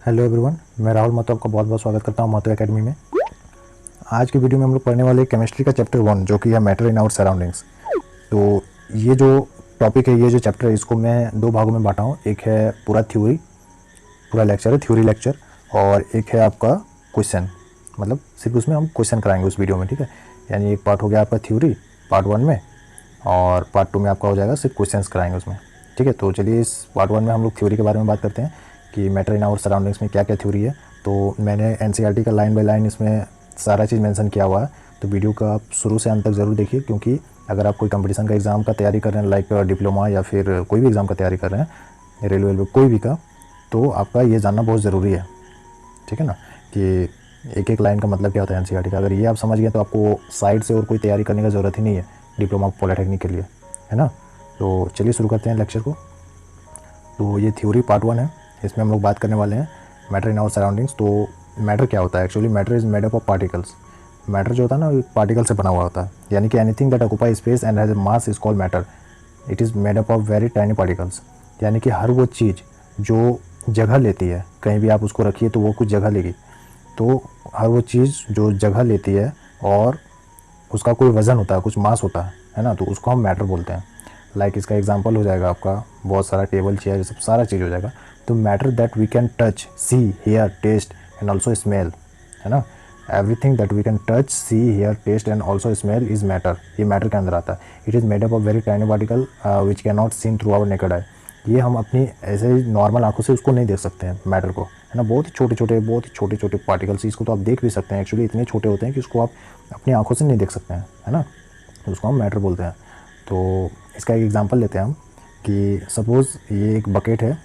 Hello everyone, मैं राहुल महतो आपका बहुत बहुत स्वागत करता हूँ महतो एकेडमी में। आज की वीडियो में हम लोग पढ़ने वाले केमिस्ट्री का चैप्टर 1 जो कि है मैटर इन आवर सराउंडिंग्स। तो ये जो टॉपिक है, ये जो चैप्टर है, इसको मैं दो भागों में बांटा हूँ। एक है पूरा थ्योरी, पूरा लेक्चर है थ्योरी लेक्चर, और एक है आपका क्वेश्चन, मतलब सिर्फ उसमें हम क्वेश्चन कराएंगे उस वीडियो में, ठीक है। यानी एक पार्ट हो गया आपका थ्योरी पार्ट 1 में, और पार्ट 2 में आपका हो जाएगा सिर्फ क्वेश्चंस कराएंगे उसमें, ठीक है। तो चलिए इस पार्ट 1 में हम लोग थ्योरी के बारे में बात करते हैं कि मैटर इन आवर सराउंडिंग्स में क्या क्या थ्योरी है। तो मैंने एनसीईआरटी का लाइन बाय लाइन इसमें सारा चीज़ मेंशन किया हुआ है, तो वीडियो का आप शुरू से अंत तक ज़रूर देखिए, क्योंकि अगर आप कोई कंपटीशन का एग्ज़ाम का तैयारी कर रहे हैं, लाइक डिप्लोमा या फिर कोई भी एग्ज़ाम का तैयारी कर रहे हैं, रेलवे कोई भी का, तो आपका ये जानना बहुत ज़रूरी है, ठीक है ना, कि एक एक लाइन का मतलब क्या होता है एनसीईआरटी का। अगर ये आप समझ गए तो आपको साइड से और कोई तैयारी करने की ज़रूरत ही नहीं है डिप्लोमा पॉलिटेक्निक के लिए, है ना। तो चलिए शुरू करते हैं लेक्चर को। तो ये थ्योरी पार्ट 1 है, इसमें हम लोग बात करने वाले हैं मैटर इन आवर सराउंडिंग्स। तो मैटर क्या होता है actually? Matter is made up of particles. Matter जो होता है ना, एक पार्टिकल से बना हुआ होता है, यानी कि anything that occupy space and has a mass is called matter. It is made up of very tiny particles. यानी कि हर वो चीज़ जो जगह लेती है, कहीं भी आप उसको रखिए तो वो कुछ जगह लेगी, तो हर वो चीज़ जो जगह लेती है और उसका कोई वज़न होता है, कुछ मास होता है ना, तो उसको हम मैटर बोलते हैं। लाइक इसका एग्जांपल हो जाएगा आपका बहुत सारा टेबल चेयर, ये सब सारा चीज़ हो जाएगा। तो matter that we can touch, see, hear, taste and also smell, है ना। Everything that we can touch, see, hear, taste and also smell is matter. ये मैटर के अंदर आता है। It is made up of very tiny particle which can not seen through our naked eye. ये हम अपनी ऐसे नॉर्मल आंखों से उसको नहीं देख सकते हैं मैटर को, है ना। बहुत ही छोटे छोटे पार्टिकल्स, इसको तो आप देख भी सकते हैं, एक्चुअली इतने छोटे होते हैं कि उसको आप अपनी आंखों से नहीं देख सकते हैं, है ना। तो उसको हम मैटर बोलते हैं। तो इसका एक एग्जांपल लेते हैं हम कि सपोज़ ये एक बकेट है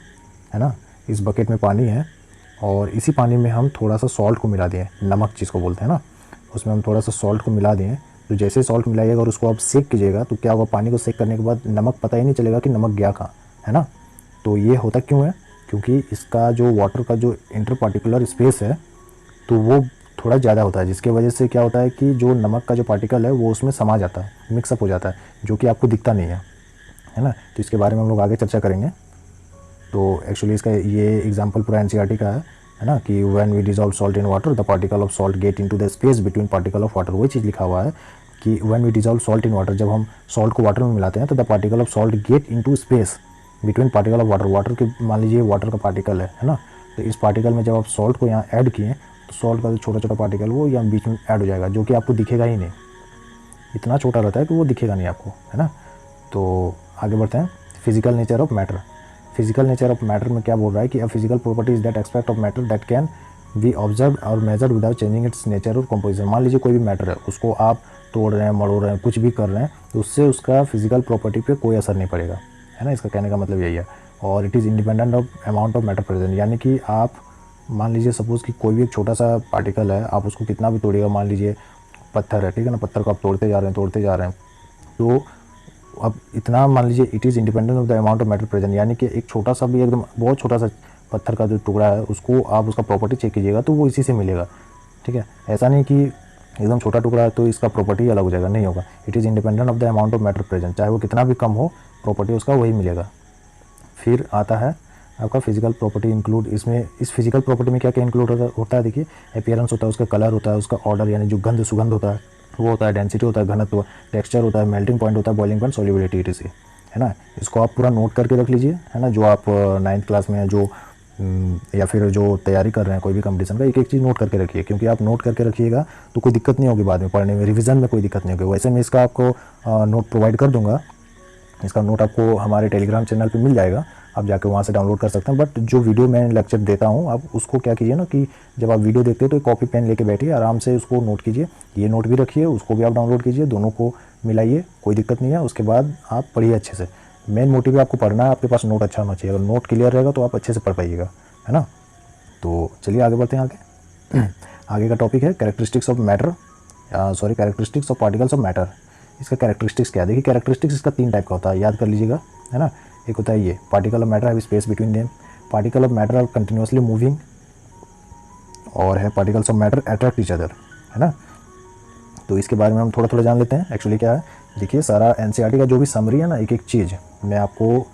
ना। इस बकेट में पानी है और इसी पानी में हम थोड़ा सा सॉल्ट को मिला दिए, नमक जिसको बोलते हैं ना, उसमें हम थोड़ा सा सॉल्ट को मिला दिए। तो जैसे सॉल्ट मिलाइएगा और उसको आप सेक कीजिएगा तो क्या होगा, पानी को सेक करने के बाद नमक पता ही नहीं चलेगा कि नमक गया कहाँ, है ना। तो ये होता क्यों है? क्योंकि इसका जो वाटर का जो इंटर पार्टिकुलर स्पेस है तो वो थोड़ा ज़्यादा होता है, जिसके वजह से क्या होता है कि जो नमक का जो पार्टिकल है वो उसमें समा जाता है, मिक्सअप हो जाता है, जो कि आपको दिखता नहीं है ना। तो इसके बारे में हम लोग आगे चर्चा करेंगे। तो एक्चुअली इसका ये एग्जांपल पूरा एनसीईआरटी का है ना, कि when we dissolve salt in water the particle of salt get into the space between particle of water. वही चीज़ लिखा हुआ है कि when we dissolve salt in water, जब हम सॉल्ट को वाटर में मिलाते हैं तो the particle of salt get into space between particle of water. Water के मान लीजिए वाटर का पार्टिकल है ना, तो इस पार्टिकल में जब आप सॉल्ट को यहाँ ऐड किए तो सॉल्ट का जो छोटा छोटा पार्टिकल वो यहाँ बीच में ऐड हो जाएगा, जो कि आपको दिखेगा ही नहीं, इतना छोटा रहता है कि वो दिखेगा नहीं आपको, है ना। तो आगे बढ़ते हैं। Physical nature of matter. Physical nature of matter में क्या बोल रहा है कि a physical property is that aspect of matter that can be observe और measure without changing its nature और कंपोजिशन। मान लीजिए कोई भी मैटर है, उसको आप तोड़ रहे हैं, मरोड़ रहे हैं, कुछ भी कर रहे हैं, तो उससे उसका फिजिकल प्रॉपर्टी पे कोई असर नहीं पड़ेगा, है ना। इसका कहने का मतलब यही है। और it is independent of amount of matter present, यानी कि आप मान लीजिए सपोज़ कि कोई भी एक छोटा सा पार्टिकल है, आप उसको कितना भी तोड़िएगा, मान लीजिए पत्थर है, ठीक है ना, पत्थर को आप तोड़ते जा रहे हैं, तो अब इतना मान लीजिए it is independent of the amount of matter present, यानी कि एक छोटा सा भी, एकदम बहुत छोटा सा पत्थर का जो टुकड़ा है, उसको आप उसका प्रॉपर्टी चेक कीजिएगा तो वो इसी से मिलेगा, ठीक है। ऐसा नहीं कि एकदम छोटा टुकड़ा है तो इसका प्रॉपर्टी अलग हो जाएगा, नहीं होगा। It is independent of the amount of matter present, चाहे वो कितना भी कम हो, प्रॉपर्टी उसका वही मिलेगा। फिर आता है आपका फिजिकल प्रॉपर्टी इंक्लूड। इसमें इस फिजिकल प्रॉपर्टी में क्या क्या इंक्लूड होता है देखिए, अपीयरेंस होता है, उसका कलर होता है, उसका ऑर्डर यानी जो गंध सुगंध होता है वो होता है, डेंसिटी होता है, घनत्व, टेक्सचर होता है, मेल्टिंग पॉइंट होता है, बॉइलिंग पॉइंट, सॉल्युबिलिटी, इटीसी, है ना। इसको आप पूरा नोट करके रख लीजिए, है ना। जो आप 9th क्लास में जो या फिर जो तैयारी कर रहे हैं कोई भी कंपटीशन का, एक एक चीज़ नोट करके रखिए, क्योंकि आप नोट करके रखिएगा तो कोई दिक्कत नहीं होगी बाद में पढ़ने में, रिवीजन में कोई दिक्कत नहीं होगी। वैसे मैं इसका आपको नोट प्रोवाइड कर दूंगा, इसका नोट आपको हमारे टेलीग्राम चैनल पे मिल जाएगा, आप जाके वहाँ से डाउनलोड कर सकते हैं। बट जो वीडियो मैं लेक्चर देता हूँ, आप उसको क्या कीजिए ना, कि जब आप वीडियो देखते हैं तो कॉपी पेन लेके बैठिए, आराम से उसको नोट कीजिए, ये नोट भी रखिए, उसको भी आप डाउनलोड कीजिए, दोनों को मिलाइए, कोई दिक्कत नहीं है। उसके बाद आप पढ़िए अच्छे से। मेन मोटिव है आपको पढ़ना है, आपके पास नोट अच्छा होना चाहिए। अगर नोट क्लियर रहेगा तो आप अच्छे से पढ़ पाइएगा, है ना। तो चलिए आगे बढ़ते हैं। आगे का टॉपिक है characteristics of matter, characteristics of particles of matter. इसका कैरेक्टरिस्टिक्स क्या है देखिए, कैरेक्टरिस्टिक्स इसका 3 टाइप का होता है, याद कर लीजिएगा, है ना। एक होता है ये particle of matter have space between them, particle of matter are continuously moving, और है particles of matter attract each other, है ना। तो इसके बारे में हम थोड़ा थोड़ा जान लेते हैं। एक्चुअली क्या है देखिए, सारा एनसीईआरटी का जो भी समरी है ना, एक एक चीज़ मैं आपको,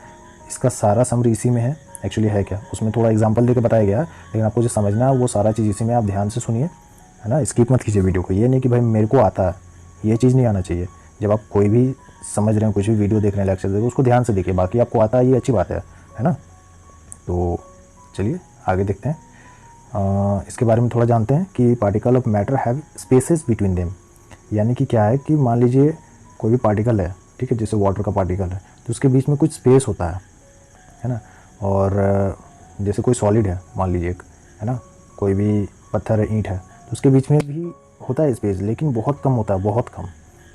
इसका सारा समरी इसी में है। एक्चुअली है क्या, उसमें थोड़ा एग्जांपल देके बताया गया है, लेकिन आपको जो समझना है वो सारा चीज़ इसी में आप ध्यान से सुनिए, है ना। स्किप मत कीजिए वीडियो को। ये नहीं कि भाई मेरे को आता है, ये चीज़ नहीं आना चाहिए। जब आप कोई भी समझ रहे हैं, कुछ भी वीडियो देख रहे हैं, लेक्चर देख रहे हैं, उसको ध्यान से देखिए। बाकी आपको आता है ये अच्छी बात है ना। तो चलिए आगे देखते हैं। इसके बारे में थोड़ा जानते हैं कि particle of matter have spaces between them. यानी कि क्या है कि मान लीजिए कोई भी पार्टिकल है, ठीक है, जैसे वाटर का पार्टिकल है, तो उसके बीच में कुछ स्पेस होता है ना। और जैसे कोई सॉलिड है मान लीजिए एक, है ना, कोई भी पत्थर है, ईंट है, तो उसके बीच में भी होता है स्पेस, लेकिन बहुत कम होता है, बहुत कम,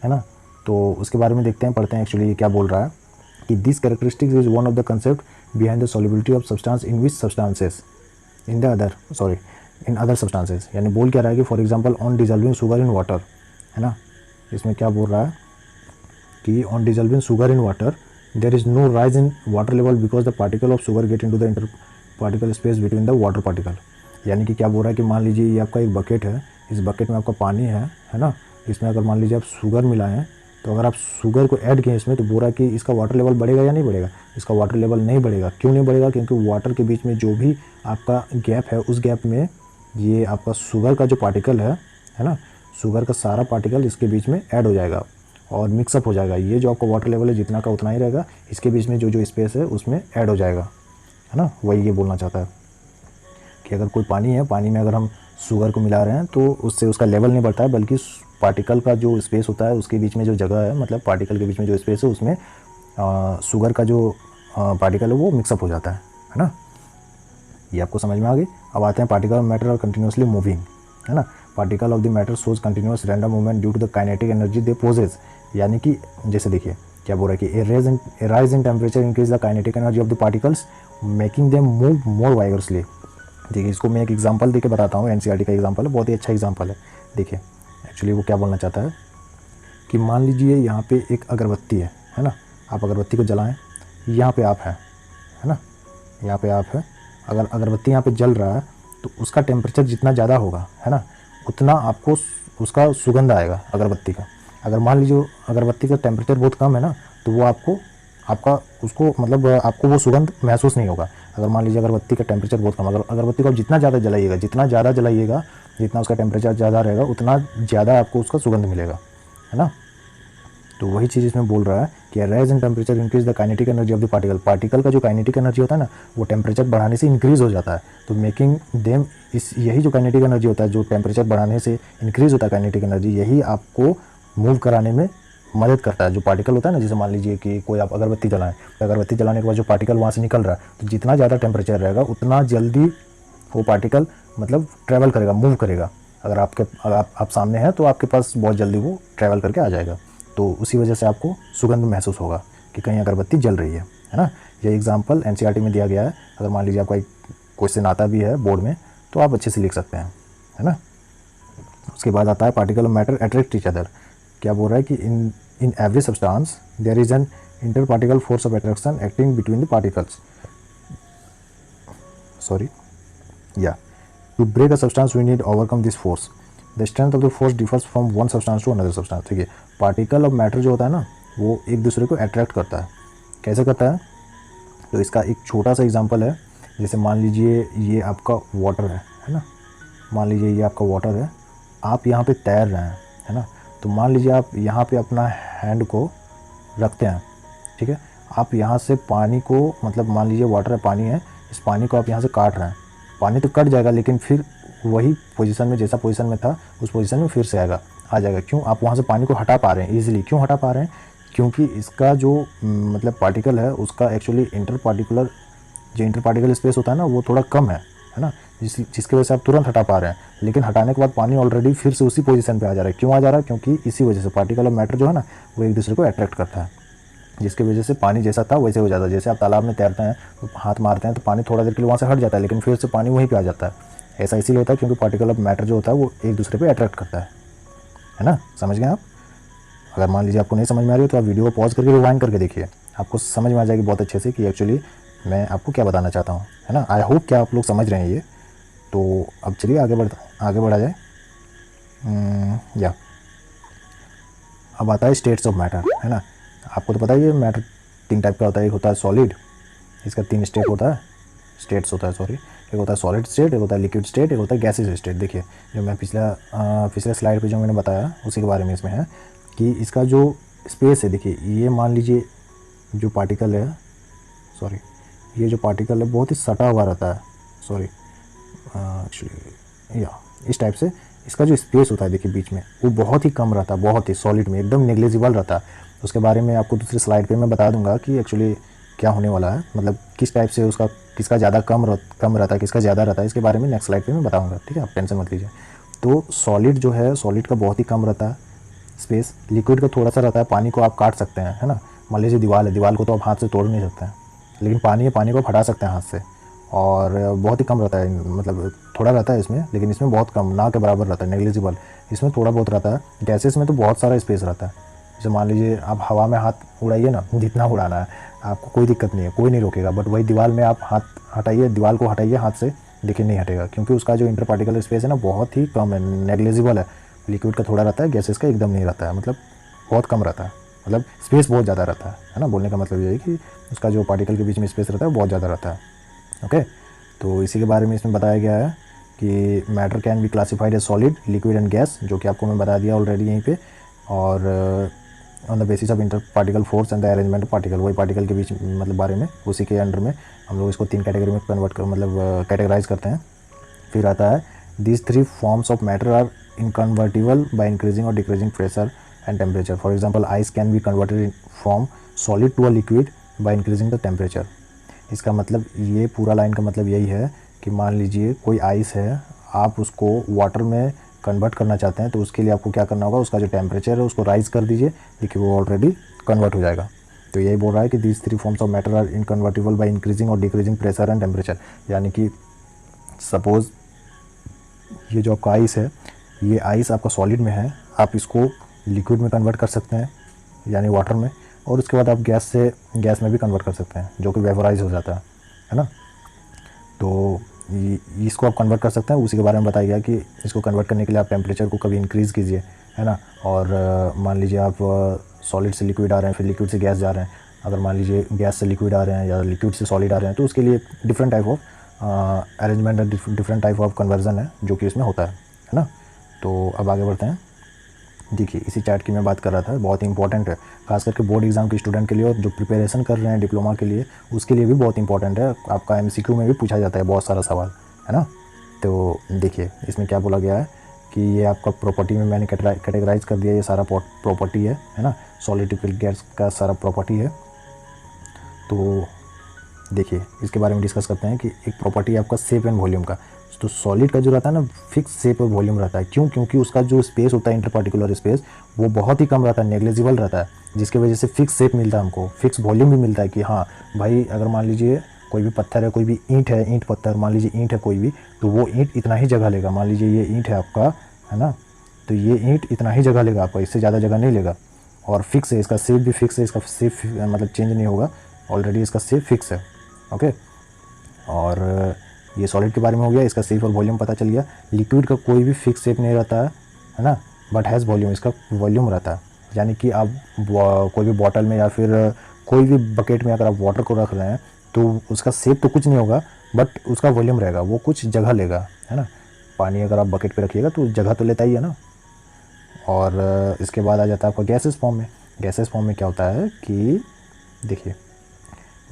है ना। तो उसके बारे में देखते हैं, पढ़ते हैं एक्चुअली ये क्या बोल रहा है कि this characteristics is one of the concept behind the solubility of substance in which substances in other substances. यानी बोल क्या रहा है कि for example on dissolving sugar in water, है ना। इसमें क्या बोल रहा है कि on dissolving sugar in water there is no rise in water level because the particle of sugar get into the inter particle space between the water particle. यानी कि क्या बोल रहा है कि मान लीजिए ये आपका एक बकेट है, इस बकेट में आपका पानी है ना। इसमें अगर मान लीजिए आप शुगर मिलाएं, तो अगर आप शुगर को ऐड किए इसमें, तो बोल रहा है कि इसका वाटर लेवल बढ़ेगा या नहीं बढ़ेगा। इसका वाटर लेवल नहीं बढ़ेगा। क्यों नहीं बढ़ेगा? क्योंकि वाटर के बीच में जो भी आपका गैप है, उस गैप में ये आपका शुगर का जो पार्टिकल है ना, शुगर का सारा पार्टिकल इसके बीच में ऐड हो जाएगा और मिक्सअप हो जाएगा। ये जो आपका वाटर लेवल है जितना का उतना ही रहेगा, इसके बीच में जो जो स्पेस है उसमें ऐड हो जाएगा, है ना। वही ये बोलना चाहता है कि अगर कोई पानी है, पानी में अगर हम शुगर को मिला रहे हैं तो उससे उसका लेवल नहीं बढ़ता है, बल्कि पार्टिकल का जो स्पेस होता है उसके बीच में जो जगह है, मतलब पार्टिकल के बीच में जो स्पेस है उसमें शुगर का जो पार्टिकल है वो मिक्सअप हो जाता है ना। ये आपको समझ में आ गई। अब आते हैं particle of matter are continuously moving, है ना। Particle of the matter shows continuous random movement due to the kinetic energy they possess. यानी कि जैसे देखिए क्या बोल रहा है कि a rise in temperature increase the kinetic energy of the particles making them move more vigorously. देखिए इसको मैं एक एग्जांपल देके बताता हूँ, एनसीईआरटी का एग्जांपल है, बहुत ही अच्छा एग्जांपल है। देखिए एक्चुअली वो क्या बोलना चाहता है कि मान लीजिए यहाँ पे एक अगरबत्ती है ना। आप अगरबत्ती को जलाएं, यहाँ पे आप है ना, यहाँ पे आप है। अगर अगरबत्ती यहाँ पे जल रहा है तो उसका टेम्परेचर जितना ज़्यादा होगा, है ना, उतना आपको उसका सुगंध आएगा अगरबत्ती का। अगर मान लीजिए अगरबत्ती का टेम्परेचर बहुत कम है ना, तो वो आपको वो सुगंध महसूस नहीं होगा। अगर मान लीजिए अगरबत्ती का टेम्परेचर बहुत कम, अगर अगरबत्ती को आप जितना ज़्यादा जलाइएगा, जितना उसका टेम्परेचर ज़्यादा रहेगा, उतना ज़्यादा आपको उसका सुगंध मिलेगा, है ना। तो वही चीज़ इसमें बोल रहा है कि rise in temperature increase the kinetic energy of the particle. Particle का जो काइनेटिक एनर्जी होता है ना, वो टेम्परेचर बढ़ाने से इंक्रीज़ हो जाता है। तो मेकिंग देम यही जो काइनेटिक एनर्जी होता है, जो टेम्परेचर बढ़ाने से इंक्रीज़ होता है काइनेटिक एनर्जी, यही आपको मूव कराने में मदद करता है। जो पार्टिकल होता है ना, जैसे मान लीजिए कि कोई आप अगरबत्ती जलाएं, तो अगरबत्ती जलाने के बाद जो पार्टिकल वहाँ से निकल रहा है, तो जितना ज़्यादा टेम्परेचर रहेगा उतना जल्दी वो पार्टिकल मतलब ट्रैवल करेगा, मूव करेगा। अगर आप सामने हैं तो आपके पास बहुत जल्दी वो ट्रैवल करके आ जाएगा। तो उसी वजह से आपको सुगंध महसूस होगा कि कहीं अगरबत्ती जल रही है ना। ये एग्जांपल एनसीईआरटी में दिया गया है। अगर मान लीजिए आपका एक क्वेश्चन आता भी है बोर्ड में, तो आप अच्छे से लिख सकते हैं, है ना। उसके बाद आता है particle of matter attract each other. क्या बोल रहा है कि in every substance there is an inter particle force of attraction acting between the particles. To break a substance we need overcome this force. The strength of the force differs from one substance to another substance. ठीक है, particle of matter जो होता है ना, वो एक दूसरे को अट्रैक्ट करता है। कैसे करता है? तो इसका एक छोटा सा एग्जांपल है। जैसे मान लीजिए ये आपका वाटर है ना, मान लीजिए ये आपका वाटर है, आप यहाँ पे तैर रहे हैं, है ना। तो मान लीजिए आप यहाँ पे अपना हैंड को रखते हैं, ठीक है। आप यहाँ से पानी को, मतलब मान लीजिए वाटर है, पानी है, इस पानी को आप यहाँ से काट रहे हैं, पानी तो कट जाएगा, लेकिन फिर वही पोजीशन में, जैसा पोजीशन में था उस पोजीशन में फिर से आ जाएगा। क्यों? आप वहाँ से पानी को हटा पा रहे हैं ईजिली। क्यों हटा पा रहे हैं? क्योंकि इसका जो मतलब पार्टिकल है, उसका एक्चुअली इंटर पार्टिकल स्पेस होता है ना, वो थोड़ा कम है ना, जिसकी वजह से आप तुरंत हटा पा रहे हैं। लेकिन हटाने के बाद पानी ऑलरेडी फिर से उसी पोजीशन पे आ जा रहा है। क्यों आ जा रहा है? क्योंकि इसी वजह से पार्टिकल ऑफ मैटर जो है ना, वो एक दूसरे को अट्रैक्ट करता है, जिसकी वजह से पानी जैसा था वैसे हो जाता है। जैसे आप तालाब में तैरते हैं तो हाथ मारते हैं तो पानी थोड़ा देर के लिए वहाँ से हट जाता है, लेकिन फिर से पानी वहीं पे आ जाता है। ऐसा इसीलिए होता है क्योंकि पार्टिकल ऑफ मैटर जो होता है वो एक दूसरे पे अट्रैक्ट करता है ना। समझ गए आप? अगर मान लीजिए आपको नहीं समझ में आ रही है तो आप वीडियो को पॉज करके रिवाइंड करके देखिए, आपको समझ में आ जाएगी बहुत अच्छे से कि एक्चुअली मैं आपको क्या बताना चाहता हूँ, है ना। आई होप क्या आप लोग समझ रहे हैं ये। तो अब चलिए आगे बढ़ा जाए। अब आता है स्टेट्स ऑफ मैटर, है ना। आपको तो पता ही है मैटर 3 टाइप का होता है। एक होता है सॉलिड, इसका 3 स्टेट होता है। स्टेट्स होता है, सॉरी, एक होता है सॉलिड स्टेट, एक होता है लिक्विड स्टेट, एक होता है गैसेस स्टेट। देखिए जो मैं पिछले स्लाइड पे जो मैंने बताया उसी के बारे में इसमें है कि इसका जो स्पेस है, देखिए ये मान लीजिए जो पार्टिकल है, सॉरी, ये जो पार्टिकल है बहुत ही सटा हुआ रहता है, सॉरी एक्चुअली या इस टाइप से इसका जो स्पेस होता है देखिए बीच में वो बहुत ही कम रहता है, बहुत ही सॉलिड में एकदम नेग्लिजिबल रहता है। उसके बारे में आपको दूसरी स्लाइड पे मैं बता दूंगा कि एक्चुअली क्या होने वाला है, मतलब किस टाइप से उसका किसका ज़्यादा कम रहता है, किसका ज़्यादा रहता है, इसके बारे में नेक्स्ट स्लाइड पे मैं बताऊंगा, ठीक है, आप टेंशन मत लीजिए। तो सॉलिड जो है, सॉलिड का बहुत ही कम रहता है स्पेस, लिक्विड का थोड़ा सा रहता है, पानी को आप काट सकते हैं, है ना, मान लीजिए दीवार है, दीवार को तो आप हाथ से तोड़ नहीं सकते हैं, लेकिन पानी है, पानी को आप हटा सकते हैं हाथ से, और बहुत ही कम रहता है, मतलब थोड़ा रहता है इसमें, लेकिन इसमें बहुत कम, ना के बराबर रहता है, नेग्लिजिबल, इसमें थोड़ा बहुत रहता है। गैसेस में तो बहुत सारा स्पेस रहता है, जैसे मान लीजिए आप हवा में हाथ उड़ाइए ना, जितना उड़ाना है आपको कोई दिक्कत नहीं है, कोई नहीं रोकेगा, बट वही दीवार में आप हाथ हटाइए, दीवार को हटाइए हाथ से, देखिए नहीं हटेगा, क्योंकि उसका जो इंटर पार्टिकल स्पेस है ना बहुत ही कम है, नेग्लिजिबल है। लिक्विड का थोड़ा रहता है, गैसेस का एकदम नहीं रहता है, मतलब बहुत कम रहता है, मतलब स्पेस बहुत ज़्यादा रहता है ना, बोलने का मतलब ये है कि उसका जो पार्टिकल के बीच में स्पेस रहता है वो बहुत ज़्यादा रहता है। ओके, तो इसी के बारे में इसमें बताया गया है कि matter can be classified as solid, liquid and gas, जो कि आपको मैं बता दिया ऑलरेडी यहीं पे, और on the basis of inter particle force and the arrangement of particle, वही पार्टिकल के बीच मतलब बारे में, उसी के अंडर में हम लोग इसको 3 कैटेगरी में कन्वर्ट कर मतलब कैटेगराइज करते हैं। फिर आता है these 3 forms of matter are interconvertible by increasing और decreasing pressure and temperature. For example ice can be converted from solid to a liquid by increasing the temperature. इसका मतलब ये पूरा लाइन का मतलब यही है कि मान लीजिए कोई आइस है, आप उसको वाटर में कन्वर्ट करना चाहते हैं, तो उसके लिए आपको क्या करना होगा, उसका जो टेम्परेचर है उसको राइज कर दीजिए, देखिए वो ऑलरेडी कन्वर्ट हो जाएगा। तो यही बोल रहा है कि these 3 forms of matter are interconvertible by increasing और डिक्रीजिंग प्रेशर एंड टेम्परेचर। यानी कि सपोज ये जो आपका आइस है, ये आइस आपका सॉलिड में है, आप इसको लिक्विड में कन्वर्ट कर सकते हैं यानी वाटर में, और उसके बाद आप गैस में भी कन्वर्ट कर सकते हैं, जो कि वेपोराइज हो जाता है ना। तो इसको आप कन्वर्ट कर सकते हैं, उसी के बारे में बताया गया कि इसको कन्वर्ट करने के लिए आप टेम्परेचर को कभी इंक्रीज़ कीजिए, है ना, और मान लीजिए आप सॉलिड से लिक्विड आ रहे हैं, फिर लिक्विड से गैस जा रहे हैं, अगर मान लीजिए गैस से लिक्विड आ रहे हैं या लिक्विड से सॉलिड आ रहे हैं, तो उसके लिए different type of arrangement and different type of conversion है जो कि इसमें होता है ना। तो अब आगे बढ़ते हैं। देखिए इसी चैट की मैं बात कर रहा था, बहुत ही इंपॉर्टेंट है, खास करके बोर्ड एग्जाम के स्टूडेंट के लिए, और जो प्रिपरेशन कर रहे हैं डिप्लोमा के लिए उसके लिए भी बहुत इंपॉर्टेंट है। आपका एमसीक्यू में भी पूछा जाता है बहुत सारा सवाल, है ना। तो देखिए इसमें क्या बोला गया है कि ये आपका प्रॉपर्टी में मैंने कैटेगराइज कर दिया, ये सारा प्रॉपर्टी है ना, सॉलिड लिक्विड गैस का सारा प्रॉपर्टी है। तो देखिए इसके बारे में डिस्कस करते हैं कि एक प्रॉपर्टी है आपका शेप एंड वॉल्यूम का। तो सॉलिड का जो रहता है ना, फिक्स शेप और वॉल्यूम रहता है, क्यों, क्योंकि उसका जो स्पेस होता है इंटर पार्टिकुलर स्पेस वो बहुत ही कम रहता है, नेग्लिजिबल रहता है, जिसकी वजह से फिक्स शेप मिलता है हमको, फिक्स वॉल्यूम भी मिलता है कि हाँ भाई अगर मान लीजिए कोई भी पत्थर है, कोई भी ईंट है, ईंट पत्थर, मान लीजिए ईंट है कोई भी, तो वो ईंट इतना ही जगह लेगा। मान लीजिए ये ईंट है आपका, है ना, तो ये ईंट इतना ही जगह लेगा आपका, इससे ज़्यादा जगह नहीं लेगा, और फिक्स है, इसका शेप भी फिक्स है, इसका शेप मतलब चेंज नहीं होगा, ऑलरेडी इसका शेप फिक्स है। ओके, और ये सॉलिड के बारे में हो गया, इसका शेप और वॉल्यूम पता चल गया। लिक्विड का कोई भी फिक्स शेप नहीं रहता है ना, बट हैज़ वॉल्यूम, इसका वॉल्यूम रहता है। यानी कि आप कोई भी बॉटल में या फिर कोई भी बकेट में अगर आप वाटर को रख रहे हैं तो उसका शेप तो कुछ नहीं होगा, बट उसका वॉल्यूम रहेगा, वो कुछ जगह लेगा, है ना। पानी अगर आप बकेट पे रखिएगा तो जगह तो लेता ही है ना। और इसके बाद आ जाता है आपका गैसेस फॉर्म में। गैसेस फॉर्म में क्या होता है कि देखिए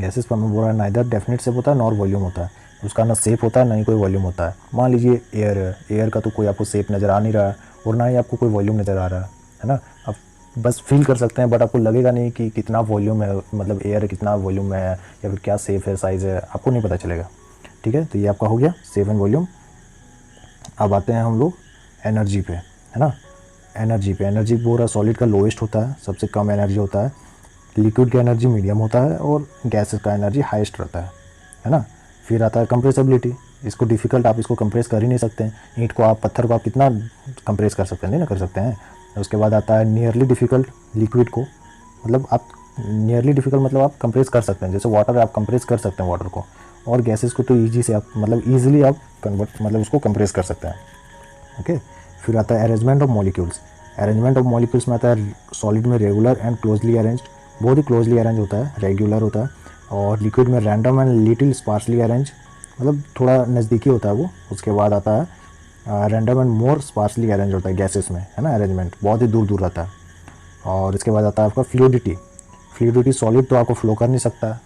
गैसेस फॉर्म में बोल रहा है नाइदर डेफिनेट शेप होता है नॉर वॉल्यूम होता है, उसका ना शेप होता है ना ही कोई वॉल्यूम होता है। मान लीजिए एयर है, एयर का तो कोई आपको शेप नज़र आ नहीं रहा है और ना ही आपको कोई वॉल्यूम नज़र आ रहा है ना। आप बस फील कर सकते हैं, बट आपको लगेगा नहीं कि कितना वॉल्यूम है, मतलब एयर कितना वॉल्यूम है या फिर क्या शेप है, साइज़ है, आपको नहीं पता चलेगा। ठीक है, तो ये आपका हो गया शेप एंड वॉल्यूम। अब आते हैं हम लोग एनर्जी पे, है ना। एनर्जी बोल रहा सॉलिड का लोएस्ट होता है, सबसे कम एनर्जी होता है, लिक्विड का एनर्जी मीडियम होता है, और गैसेस का एनर्जी हाईएस्ट रहता है ना। फिर आता है कंप्रेसिबिलिटी। इसको डिफ़िकल्ट, आप इसको कंप्रेस कर ही नहीं सकते हैं, ईंट को आप, पत्थर को आप कितना कंप्रेस कर सकते हैं, नहीं ना कर सकते हैं। उसके बाद आता है नियरली डिफ़िकल्ट, लिक्विड को मतलब आप नियरली डिफ़िकल्ट मतलब आप कंप्रेस कर सकते हैं, जैसे वाटर आप कंप्रेस कर सकते हैं वाटर को, और गैसेस को तो ईजी से आप मतलब ईजिली आप कन्वर्ट मतलब उसको कंप्रेस कर सकते हैं। ओके, फिर आता है arrangement of molecules. Arrangement of molecules में आता है सॉलिड में रेगुलर एंड क्लोजली अरेंज्ड, बहुत ही क्लोजली अरेंज होता है, रेगुलर होता है, और लिक्विड में random and little sparsely arrange, मतलब थोड़ा नज़दीकी होता है वो। उसके बाद आता है random and more sparsely arrange होता है गैसेस में, है ना, अरेंजमेंट बहुत ही दूर दूर रहता है। और इसके बाद आता है आपका फ्लूइडिटी। फ्लूइडिटी सॉलिड तो आपको फ्लो कर नहीं सकता,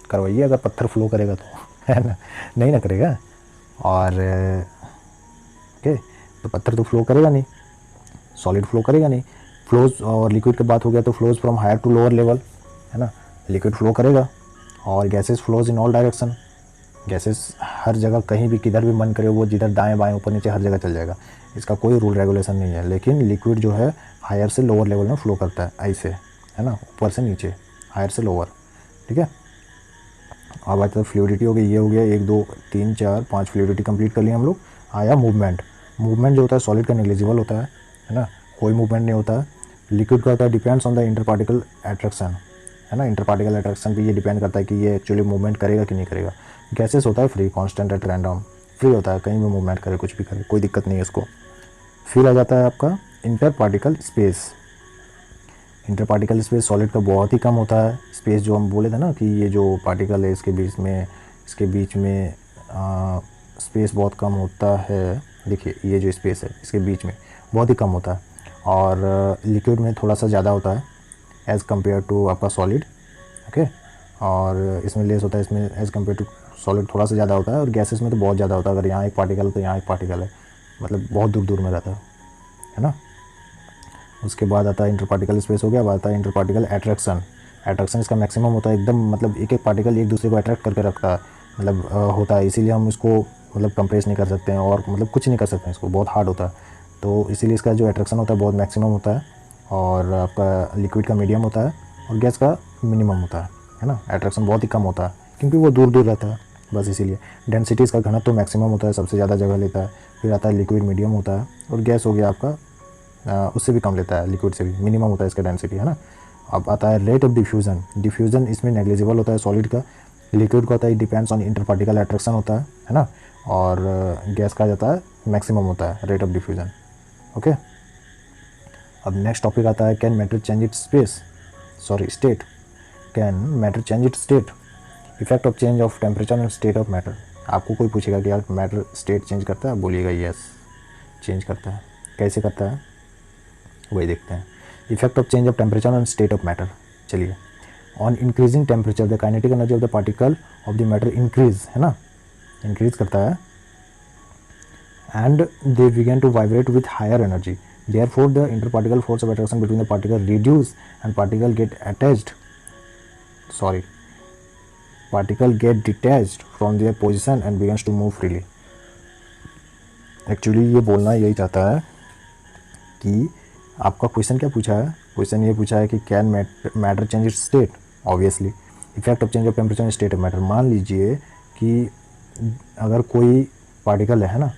करवाइए अगर पत्थर फ्लो करेगा तो है ना, नहीं ना करेगा। और ओके, तो पत्थर तो फ्लो करेगा नहीं, सॉलिड फ्लो करेगा नहीं। फ्लोज और लिक्विड की बात हो गया तो flows from higher to lower level, है ना, लिक्विड फ्लो करेगा। और gases flows in all direction, gases हर जगह कहीं भी किधर भी मन करे वो जिधर दाएं बाएं ऊपर नीचे हर जगह चल जाएगा, इसका कोई रूल रेगुलेशन नहीं है। लेकिन लिक्विड जो है हायर से लोअर लेवल में फ्लो करता है ऐसे, है ना, ऊपर से नीचे, हायर से लोअर, ठीक है। अब आता है फ्लूइडिटी हो गई, ये हो गया 1 2 3 4 5 फ्लूइडिटी कंप्लीट कर लिया हम लोग। आया मूवमेंट। मूवमेंट जो होता है सॉलिड का नेग्लिजिबल होता है ना, कोई मूवमेंट नहीं होता है। लिक्विड का होता है depends on the inter particle attraction, है ना, इंटर पार्टिकल अट्रैक्शन पे ये डिपेंड करता है कि ये एक्चुअली मूवमेंट करेगा कि नहीं करेगा। गैसेस होता है free, constant at random, free होता है, कहीं भी मूवमेंट करे कुछ भी करे कोई दिक्कत नहीं है इसको। फिर आ जाता है आपका inter particle space. Inter particle space solid का बहुत ही कम होता है। स्पेस जो हम बोले थे ना कि ये जो पार्टिकल है इसके बीच में स्पेस बहुत कम होता है। देखिए ये जो स्पेस है इसके बीच में बहुत ही कम होता है। और लिक्विड में थोड़ा सा ज़्यादा होता है एज़ कम्पेयर टू आपका सॉलिड, ओके। और इसमें लेस होता है, इसमें एज़ कम्पेयर टू सॉलिड थोड़ा सा ज़्यादा होता है। और गैसेस में तो बहुत ज़्यादा होता है, अगर यहाँ एक पार्टिकल है तो यहाँ एक पार्टिकल है, मतलब बहुत दूर दूर में रहता है ना। उसके बाद आता है इंटर पार्टिकल स्पेस हो गया। अब आता है इंटर पार्टिकल अट्रैक्शन। अट्रैक्शन इसका मैक्सिमम होता है एकदम, मतलब एक एक पार्टिकल एक दूसरे को अट्रैक्ट करके रखता है, मतलब होता है, इसीलिए हम इसको मतलब कंप्रेस नहीं कर सकते हैं और मतलब कुछ नहीं कर सकते हैं, इसको बहुत हार्ड होता है। तो इसीलिए इसका जो अट्रैक्शन होता है बहुत मैक्सिमम होता है। और आपका लिक्विड का मीडियम होता है और गैस का मिनिमम होता है ना। अट्रैक्शन बहुत ही कम होता है क्योंकि वो दूर दूर रहता है, बस इसीलिए। डेंसिटी इसका घनत्व तो मैक्सिमम होता है, सबसे ज़्यादा जगह लेता है। फिर आता है लिक्विड मीडियम होता है और गैस हो गया आपका उससे भी कम लेता है, लिक्विड से भी मिनिमम होता है इसका डेंसिटी, है ना। अब आता है रेट ऑफ डिफ्यूज़न। डिफ्यूज़न इसमें नेग्लिजिबल होता है सॉलिड का। लिक्विड का होता है depends on inter particle attraction होता है ना। और गैस का जाता है मैक्सिमम होता है रेट ऑफ डिफ्यूज़न, ओके। अब नेक्स्ट टॉपिक आता है can matter change it state. Can matter change it state, effect of change of temperature and state of matter. आपको कोई पूछेगा कि यार मैटर स्टेट चेंज करता है, बोलिएगा यस चेंज करता है। कैसे करता है वही देखते हैं। Effect of change of temperature and state of matter, चलिए। On increasing temperature the kinetic energy of the particle of the matter increase, है ना, इंक्रीज करता है। And they begin to vibrate with higher energy, therefore the interparticle force of attraction between the particle reduce and particle get detached from their position and begins to move freely। Actually ये बोलना यही चाहता है कि आपका question क्या पूछा है, क्वेश्चन ये पूछा है कि can matter change it's state, obviously. Effect of change of temperature and state of matter. मान लीजिए कि अगर कोई पार्टिकल है ना,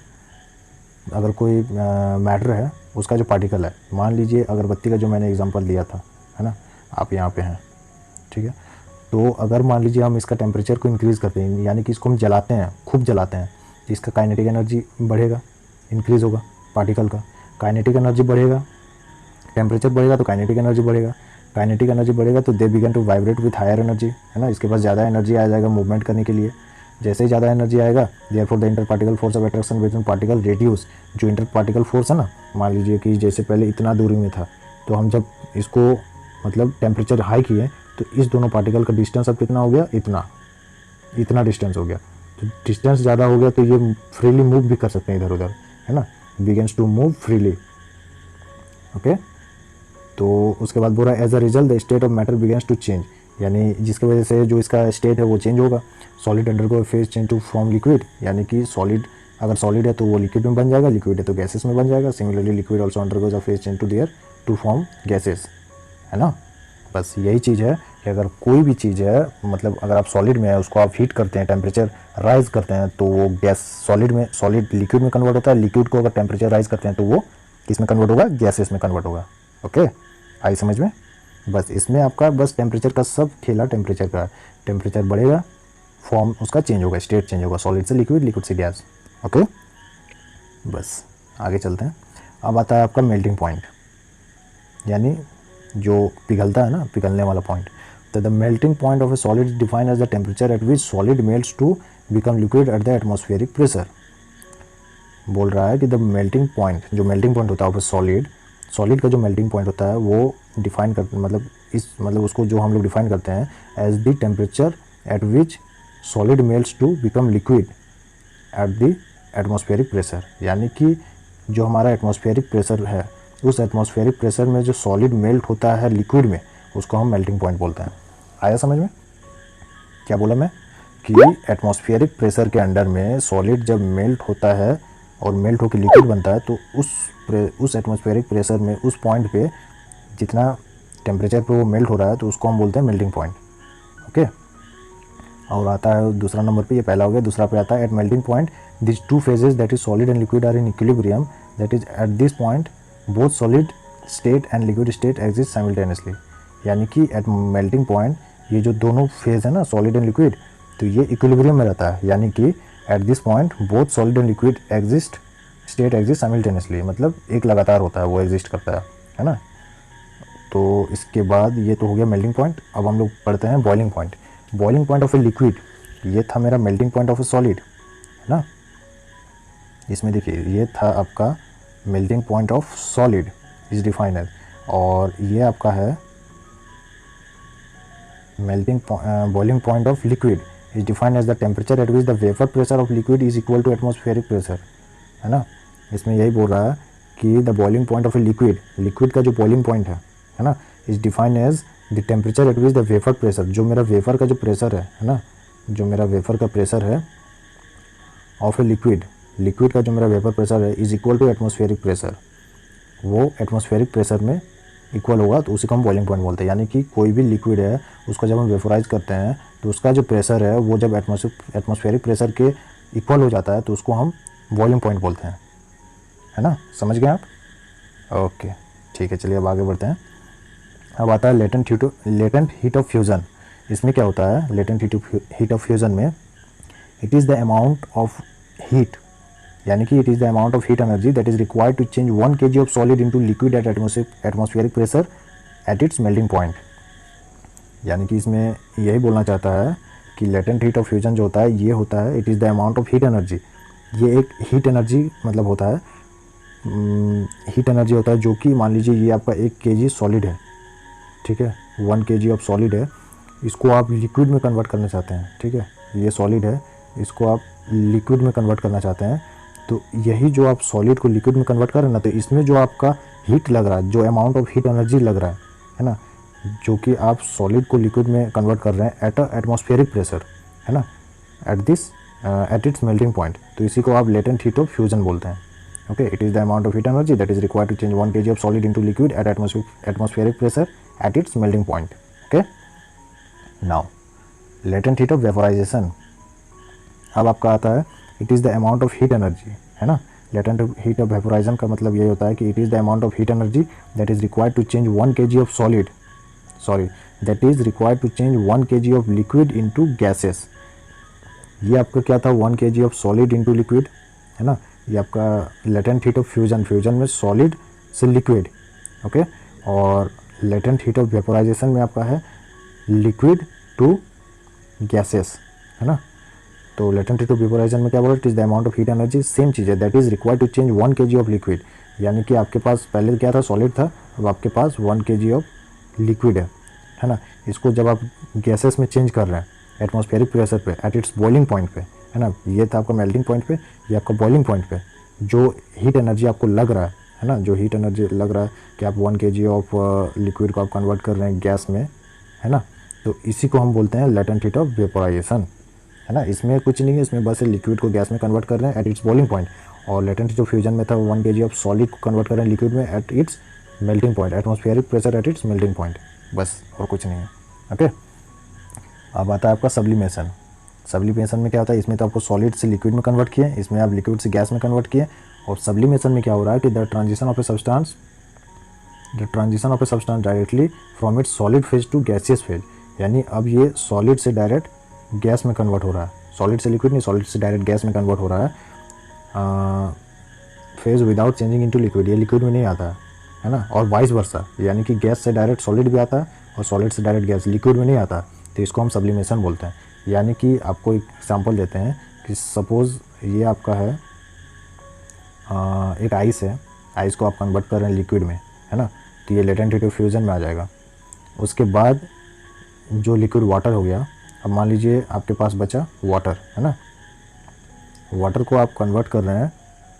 अगर कोई मैटर है, उसका जो पार्टिकल है, मान लीजिए अगरबत्ती का जो मैंने एग्जांपल दिया था, है ना, आप यहाँ पे हैं, ठीक है। तो अगर मान लीजिए हम इसका टेम्परेचर को इंक्रीज़ करते हैं, यानी कि इसको हम जलाते हैं, खूब जलाते हैं, तो इसका काइनेटिक एनर्जी बढ़ेगा, इंक्रीज़ होगा पार्टिकल का। काइनेटिक एनर्जी बढ़ेगा, टेम्परेचर बढ़ेगा तो काइनेटिक एनर्जी बढ़ेगा। काइनेटिक एनर्जी बढ़ेगा तो they begin to vibrate with higher energy, है ना, इसके पास ज़्यादा एनर्जी आ जाएगा मूवमेंट करने के लिए। जैसे ही ज़्यादा एनर्जी आएगा, therefore the inter particle force of attraction between particle radius. जो इंटर पार्टिकल फोर्स है ना, मान लीजिए कि जैसे पहले इतना दूरी में था, तो हम जब इसको मतलब टेम्परेचर हाई किए तो इस दोनों पार्टिकल का डिस्टेंस अब कितना हो गया, इतना डिस्टेंस हो गया। तो डिस्टेंस ज़्यादा हो गया तो ये फ्रीली मूव भी कर सकते हैं इधर उधर, है ना, begins to move freely, okay. तो उसके बाद बोल रहा है as a result the state of matter begins to change, यानी जिसकी वजह से जो इसका स्टेट है वो चेंज होगा। Solid undergo phase change to form liquid, यानी कि सॉलिड अगर सॉलिड है तो वो लिक्विड में बन जाएगा, लिक्विड है तो गैसेस में बन जाएगा। Similarly liquid also undergoes a phase change to there to form gases, है ना। बस यही चीज़ है कि अगर कोई भी चीज़ है, मतलब अगर आप सॉलिड में है उसको आप हीट करते हैं, टेम्परेचर राइज करते हैं, तो वो गैस सॉलिड लिक्विड में कन्वर्ट होता है। लिक्विड को अगर टेम्परेचर राइज करते हैं तो वो किस में कन्वर्ट होगा, गैसेस में कन्वर्ट होगा, ओके। आई समझ में। बस इसमें आपका बस टेम्परेचर का सब खेला टेम्परेचर का। टेम्परेचर बढ़ेगा, फॉर्म उसका चेंज होगा, स्टेट चेंज होगा, सॉलिड से लिक्विड, लिक्विड से गैस, ओके। बस आगे चलते हैं। अब आता है आपका मेल्टिंग पॉइंट, यानी जो पिघलता है ना, पिघलने वाला पॉइंट। तो the melting point of a solid is defined as the temperature at which solid melts to become liquid at the atmospheric pressure. बोल रहा है कि द मेल्टिंग पॉइंट, जो मेल्टिंग पॉइंट होता है वो सॉलिड का जो मेल्टिंग पॉइंट होता है वो डिफाइन कर मतलब उसको जो हम लोग डिफाइन करते हैं as the temperature at which solid melts to become liquid at the atmospheric pressure. यानी कि जो हमारा एटमॉस्फेरिक प्रेशर है, उस एटमॉस्फेरिक प्रेशर में जो सॉलिड मेल्ट होता है लिक्विड में, उसको हम मेल्टिंग पॉइंट बोलते हैं। आया समझ में? क्या बोला मैं कि एटमॉस्फेरिक प्रेशर के अंडर में सॉलिड जब मेल्ट होता है और मेल्ट होकर लिक्विड बनता है तो उस एटमॉस्फेरिक प्रेशर में उस पॉइंट पे जितना टेम्परेचर पे वो मेल्ट हो रहा है तो उसको हम बोलते हैं मेल्टिंग पॉइंट। ओके, और आता है दूसरा नंबर पे, ये पहला हो गया। दूसरा पे आता है at melting point this two phases that is solid and liquid are in equilibrium, that is at this point both solid state and liquid state exist simultaneously. यानी कि एट मेल्टिंग पॉइंट ये जो दोनों फेज है ना, solid and liquid, तो ये equilibrium में रहता है। यानी कि eight this point both solid and liquid state exist simultaneously, मतलब एक लगातार होता है, वो एग्जिस्ट करता है ना। तो इसके बाद ये तो हो गया मेल्टिंग पॉइंट। अब हम लोग पढ़ते हैं boiling point. Boiling point of a liquid, ये था मेरा melting point of a solid, है ना। इसमें देखिए ये था आपका melting point of solid is defined as, और ये आपका है boiling point of liquid is defined as the temperature at which the vapour pressure of liquid is equal to atmospheric pressure, है ना। इसमें यही बोल रहा है कि the boiling point of a liquid का जो बॉइलिंग पॉइंट है ना, is defined as the temperature at which the vapour pressure, जो मेरा वेपर का जो प्रेशर है ना, जो मेरा वेपर का प्रेशर है ऑफ ए लिक्विड का जो मेरा वेपर प्रेशर है is equal to atmospheric pressure, वो एटमॉस्फेरिक प्रेशर में इक्वल होगा, तो उसी को हम बॉइलिंग पॉइंट बोलते हैं। यानी कि कोई भी लिक्विड है उसको जब हम वेपोराइज करते हैं तो उसका जो प्रेशर है वो जब एटमॉस्फेरिक प्रेशर के इक्वल हो जाता है तो उसको हम बॉइलिंग पॉइंट बोलते हैं, है ना। समझ गए आप? ओके, ठीक है, चलिए अब आगे बढ़ते हैं। अब आता है लेटेंट हीट ऑफ फ्यूज़न। इसमें क्या होता है लेटेंट हीट ऑफ फ्यूज़न में, it is the amount of heat, यानी कि it is the amount of heat energy that is required to change 1 kg of solid into liquid at atmospheric pressure at its melting point. यानी कि इसमें यही बोलना चाहता है कि लेटेंट हीट ऑफ फ्यूजन जो होता है ये होता है it is the amount of heat energy. ये एक हीट एनर्जी मतलब होता है, हीट एनर्जी होता है जो कि मान लीजिए ये आपका 1 kg सॉलिड है, ठीक है, 1 kg ऑफ सॉलिड है, इसको आप लिक्विड में कन्वर्ट करना चाहते हैं, ठीक है, ये सॉलिड है, इसको आप लिक्विड में कन्वर्ट करना चाहते हैं। तो यही जो आप सॉलिड को लिक्विड में कन्वर्ट कर रहे हैं ना, तो इसमें जो आपका हीट लग रहा है, जो अमाउंट ऑफ हीट एनर्जी लग रहा है ना, जो कि आप सॉलिड को लिक्विड में कन्वर्ट कर रहे हैं एट एटमॉस्फेरिक प्रेशर, है ना, एट इट्स मेल्टिंग पॉइंट, तो इसी को आप लेटेंट हीट ऑफ फ्यूजन बोलते हैं। Okay, it is the amount of heat energy that is required to change 1 kg of solid into liquid at atmospheric pressure at its melting point. Okay, now latent heat of vaporisation. अब आपका आता है it is the amount of heat energy, है ना। Latent heat of vaporisation का मतलब ये होता है कि it is the amount of heat energy that is required to change 1 kg of solid, that is required to change 1 kg of liquid into gases. ये आपका क्या था 1 kg of solid into liquid, है ना। ये आपका लेटेंट हीट ऑफ फ्यूजन में solid से लिक्विड, ओके। और लेटेंट हीट ऑफ वेपोराइजेशन में आपका है लिक्विड टू गैसेस, है ना। तो लेटेंट हीट ऑफ वेपोराइजेशन में क्या बोला, it is the amount of heat energy, same चीज़ है, that is required to change 1 kg of liquid. यानी कि आपके पास पहले क्या था, सॉलिड था, अब आपके पास 1 kg ऑफ लिक्विड है ना। इसको जब आप गैसेस में चेंज कर रहे हैं एटमॉस्फेरिक प्रेशर पे एट इट्स बॉइलिंग पॉइंट पे, है ना, ये था आपका मेल्टिंग पॉइंट पे, ये आपका बॉइलिंग पॉइंट पे जो हीट एनर्जी आपको लग रहा है ना, जो हीट एनर्जी लग रहा है कि आप 1 kg ऑफ लिक्विड को आप कन्वर्ट कर रहे हैं गैस में, है ना, तो इसी को हम बोलते हैं लेटेंट हीट ऑफ वेपोराइजेशन, है ना। इसमें कुछ नहीं है, इसमें बस लिक्विड को गैस में कन्वर्ट कर रहे हैं एट इट्स बॉइलिंग पॉइंट, और लेटेंट जो फ्यूजन में था 1 kg ऑफ सॉलिड को कन्वर्ट कर रहे हैं लिक्विड में eight its melting point, atmospheric pressure at its melting point, बस और कुछ नहीं है। ओके, अब आता है आपका सब्लिमेशन। सब्लिमेशन में क्या होता है, इसमें तो आपको सॉलिड से लिक्विड में कन्वर्ट किए, इसमें आप लिक्विड से गैस में कन्वर्ट किए। और सब्लिमेशन में क्या हो रहा है कि the transition of a substance directly from its solid phase two gaseous phase, यानी अब ये सॉलिड से डायरेक्ट गैस में कन्वर्ट हो रहा है, सॉलिड से लिक्विड नहीं, सॉलिड से डायरेक्ट गैस में कन्वर्ट हो रहा है phase without changing into liquid, ये लिक्विड में नहीं आता है ना। और वाइस वर्सा, यानी कि गैस से डायरेक्ट सॉलिड भी आता है और सॉलिड से डायरेक्ट गैस लिक्विड में नहीं आता, तो इसको हम सब्लिमेशन बोलते हैं। यानी कि आपको एक एग्जांपल देते हैं कि सपोज़ ये आपका है एक आइस है, आइस को आप कन्वर्ट कर रहे हैं लिक्विड में, है ना, तो ये लेटेंट हीट फ्यूज़न में आ जाएगा। उसके बाद जो लिक्विड वाटर हो गया, अब मान लीजिए आपके पास बचा वाटर, है ना, वाटर को आप कन्वर्ट कर रहे हैं,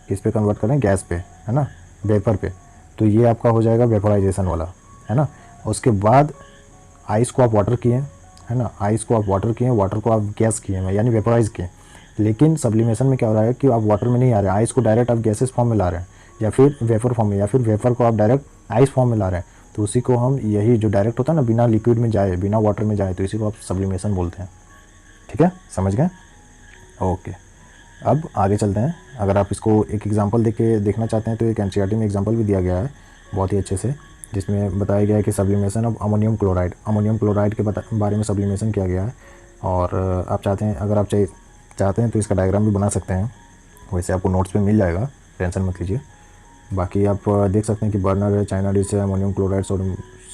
किस पे कन्वर्ट कर रहे हैं, गैस पे, है ना, वेपर पे, तो ये आपका हो जाएगा वेपराइजेशन वाला, है ना। उसके बाद आइस को आप वाटर किए, है ना, आइस को आप वाटर किए, वाटर को आप गैस किए हैं, यानी वेपराइज किए। लेकिन सब्लिमेशन में क्या हो रहा है कि आप वाटर में नहीं आ रहे हैं, आइस को डायरेक्ट आप गैसेस फॉर्म में ला रहे हैं, या फिर वेपर फॉर्म में, या फिर वेपर को आप डायरेक्ट आइस फॉर्म में ला रहे हैं। तो उसी को हम, यही जो डायरेक्ट होता है ना, बिना लिक्विड में जाए, बिना वाटर में जाए, तो इसी को आप सब्लिमेशन बोलते हैं। ठीक है, समझ गए? ओके, अब आगे चलते हैं। अगर आप इसको एक एग्जांपल देखना चाहते हैं तो एक एनसीईआरटी में एग्जांपल भी दिया गया है बहुत ही अच्छे से, जिसमें बताया गया है कि सब्लिमेशन ऑफ अमोनियम क्लोराइड के बारे में सब्लिमेशन किया गया है। और आप चाहते हैं, अगर आप चाहते हैं तो इसका डायग्राम भी बना सकते हैं, वैसे आपको नोट्स पे मिल जाएगा, टेंशन मत लीजिए। बाकी आप देख सकते हैं कि बर्नर है, चाइना डिश है, अमोनियम क्लोराइड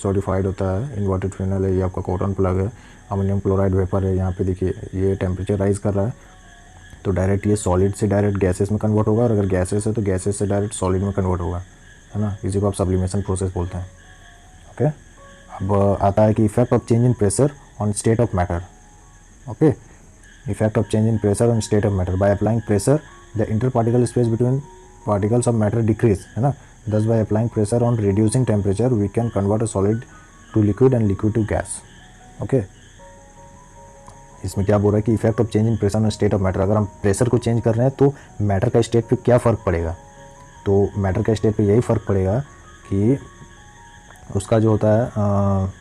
सोडिफाइड होता है, इन्वर्टेड फिनल है, ये आपका कॉटन प्लग है, अमोनियम क्लोराइड वेपर है। यहाँ पे देखिए ये टेम्परेचर राइज कर रहा है, तो डायरेक्ट ये सॉलिड से डायरेक्ट गैसेस में कन्वर्ट होगा, और अगर गैसेस है तो गैसेस से डायरेक्ट सॉलिड में कन्वर्ट होगा, है ना। इसी को आप सब्लिमेशन प्रोसेस बोलते हैं। ओके, अब आता है कि effect of change in pressure on state of matter. Okay, effect of change in pressure on state of matter, by applying pressure the inter particle space between particles of matter decrease, है ना। Thus by applying pressure on reducing temperature we can convert a solid to liquid and liquid to gas. Okay, इसमें क्या बोल रहा है कि effect of change in pressure on state of matter, अगर हम प्रेशर को चेंज कर रहे हैं तो मैटर का स्टेट पे क्या फ़र्क पड़ेगा। तो मैटर का स्टेट पे यही फ़र्क पड़ेगा कि उसका जो होता है,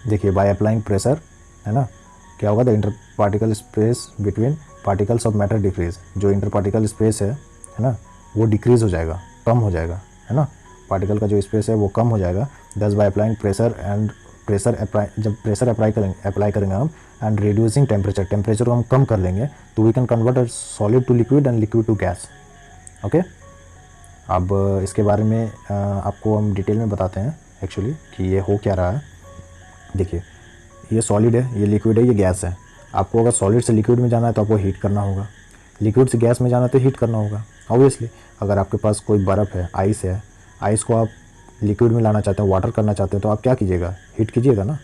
देखिए बाय अप्लाइंग प्रेशर, है ना, क्या होगा, the inter particle space between particles of matter decrease, जो इंटर पार्टिकल स्पेस है ना, वो डिक्रीज़ हो जाएगा, कम हो जाएगा, है ना, पार्टिकल का जो स्पेस है वो कम हो जाएगा। दस बाय अप्लाइंग प्रेशर एंड जब प्रेशर अप्लाई करेंगे हम एंड रिड्यूसिंग टेम्परेचर को हम कम कर लेंगे, तो we can convert a solid to liquid and liquid to gas. Okay, अब इसके बारे में आपको हम डिटेल में बताते हैं एक्चुअली कि ये हो क्या रहा है। देखिए ये सॉलिड है, ये लिक्विड है, ये गैस है। आपको अगर सॉलिड से लिक्विड में जाना है तो आपको हीट करना होगा, लिक्विड से गैस में जाना है तो हीट करना होगा ऑब्वियसली। अगर आपके पास कोई बर्फ़ है, आइस है, आइस को आप लिक्विड में लाना चाहते हैं, वाटर करना चाहते हैं, तो आप क्या कीजिएगा, हीट कीजिएगा ना,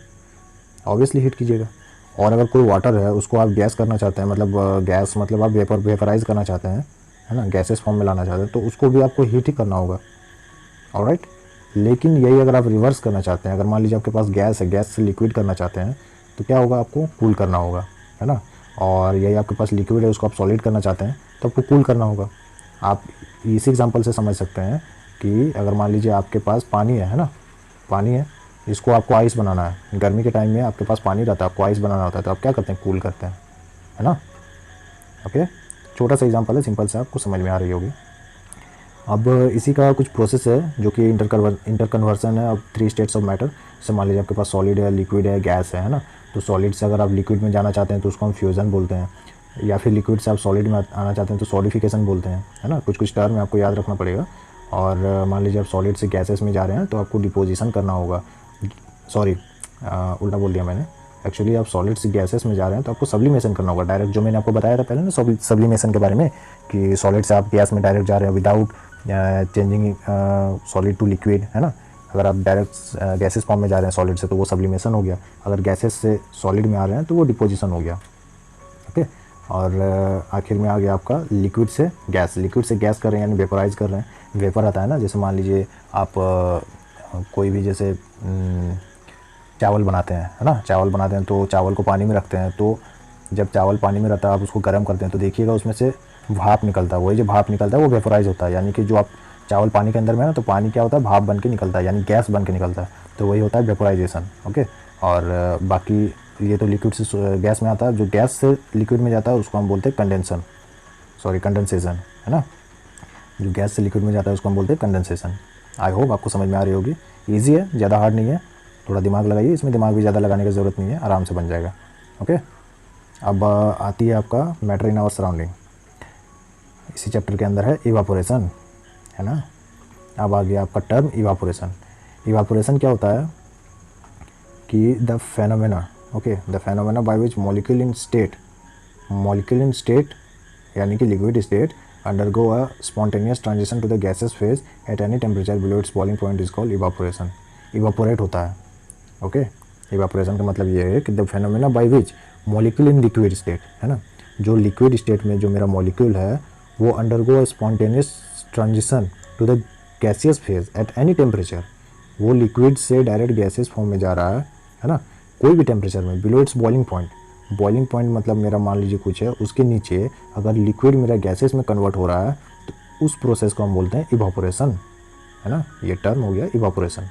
ऑब्वियसली हीट कीजिएगा। और अगर कोई वाटर है उसको आप गैस करना चाहते हैं, मतलब गैस मतलब आप वेपराइज करना चाहते हैं, है ना, गैसेस फॉर्म में लाना चाहते हैं, तो उसको भी आपको हीट ही करना होगा। ऑलराइट, लेकिन यही अगर आप रिवर्स करना चाहते हैं, अगर मान लीजिए आपके पास गैस है, गैस से लिक्विड करना चाहते हैं, तो क्या होगा, आपको कूल करना होगा, है ना। और यही आपके पास लिक्विड है, उसको आप सॉलिड करना चाहते हैं तो आपको कूल करना होगा। आप इसी एग्जांपल से समझ सकते हैं कि अगर मान लीजिए आपके पास पानी है ना, पानी है, इसको आपको आइस बनाना है, गर्मी के टाइम में आपके पास पानी रहता है, आपको आइस बनाना होता है, तो आप क्या करते हैं, कूल करते हैं, है ना। ओके, छोटा सा एग्जांपल है, सिंपल सा, आपको समझ में आ रही होगी। अब इसी का कुछ प्रोसेस है जो कि इंटर कन्वर्सन है। अब 3 स्टेट्स ऑफ मैटर, जैसे मान लीजिए आपके पास सॉलिड है, लिक्विड है, गैस है ना। तो सॉलिड से अगर आप लिक्विड में जाना चाहते हैं तो उसको हम फ्यूज़न बोलते हैं, या फिर लिक्विड से आप सॉलिड में आना चाहते हैं तो सॉलिडिफिकेशन बोलते हैं, है ना। कुछ टर्म आपको याद रखना पड़ेगा। और मान लीजिए आप सॉलिड से गैसेस में जा रहे हैं तो आपको डिपोजिशन करना होगा, सॉरी उल्टा बोल दिया मैंने, एक्चुअली आप सॉलिड से गैसेस में जा रहे हैं तो आपको सब्लिमेशन करना होगा डायरेक्ट, जो मैंने आपको बताया था पहले ना सब्लिमेशन के बारे में, कि सॉलिड से आप गैस में डायरेक्ट जा रहे हैं without changing solid to liquid, है ना। अगर आप डायरेक्ट गैसेस फॉर्म में जा रहे हैं सॉलिड से तो वो सब्लिमेशन हो गया, अगर गैसेस से सॉलिड में आ रहे हैं तो वो डिपोजिशन हो गया। ओके, और आखिर में आ गया आपका लिक्विड से गैस कर रहे हैं, यानी वेपराइज कर रहे हैं। वेपर आता है ना, जैसे मान लीजिए आप कोई भी जैसे चावल बनाते हैं, है ना, चावल बनाते हैं तो चावल को पानी में रखते हैं, तो जब चावल पानी में रहता है आप उसको गर्म करते हैं तो देखिएगा उसमें से भाप निकलता है, वही जो भाप निकलता है वो वेपराइज होता है, यानी कि जो आप चावल पानी के अंदर में है ना, तो पानी क्या होता है, भाप बन के निकलता है, यानी गैस बन के निकलता है, तो वही होता है वेपराइजेशन। ओके, और बाकी ये तो लिक्विड से गैस में आता है, जो गैस से लिक्विड में जाता है उसको हम बोलते हैं कंडेंसेशन, है ना। जो गैस से लिक्विड में जाता है उसको हम बोलते हैं कंडेंसेशन। आई होप आपको समझ में आ रही होगी, ईजी है, ज़्यादा हार्ड नहीं है, थोड़ा दिमाग लगाइए, इसमें दिमाग भी ज़्यादा लगाने की ज़रूरत नहीं है, आराम से बन जाएगा। ओके, अब आती है आपका मैटर इन आवर सराउंडिंग, इसी चैप्टर के अंदर है इवापोरेशन, है ना। अब आ गया आपका टर्म इवापोरेशन। इवापोरेशन क्या होता है कि the phenomena okay, the phenomena by which molecule in state यानी कि liquid state undergo a spontaneous transition to the gases phase at any temperature below its boiling point is called evaporation. Evaporate होता है। Okay, evaporation का मतलब ये है कि the phenomena by which molecule in liquid state, है ना, जो लिक्विड स्टेट में जो मेरा मॉलिक्यूल है वो undergo a spontaneous transition to the gaseous phase at any temperature, वो लिक्विड से डायरेक्ट गैसेस फॉर्म में जा रहा है ना, कोई भी टेम्परेचर में below its boiling point. Boiling point मतलब मेरा मान लीजिए कुछ है, उसके नीचे अगर लिक्विड मेरा गैसेस में कन्वर्ट हो रहा है तो उस प्रोसेस को हम बोलते हैं इवापोरेशन, है ना, ये टर्म हो गया इवापोरेशन।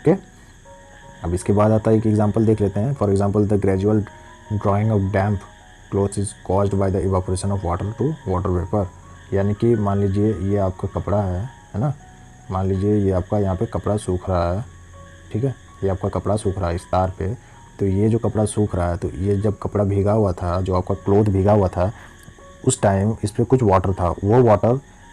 ओके, अब इसके बाद आता है एक एग्जांपल देख लेते हैं। For example the gradual drying of damp clothes is caused by the evaporation of water to water vapour, यानी कि मान लीजिए ये आपका कपड़ा है ना, मान लीजिए ये आपका यहाँ पे कपड़ा सूख रहा है, ठीक है, ये आपका कपड़ा सूख रहा है इस तार पे, तो ये जो कपड़ा सूख रहा है, तो ये जब कपड़ा भीगा हुआ था, जो आपका क्लोथ भीगा हुआ था, उस टाइम इस पर कुछ वाटर था, वो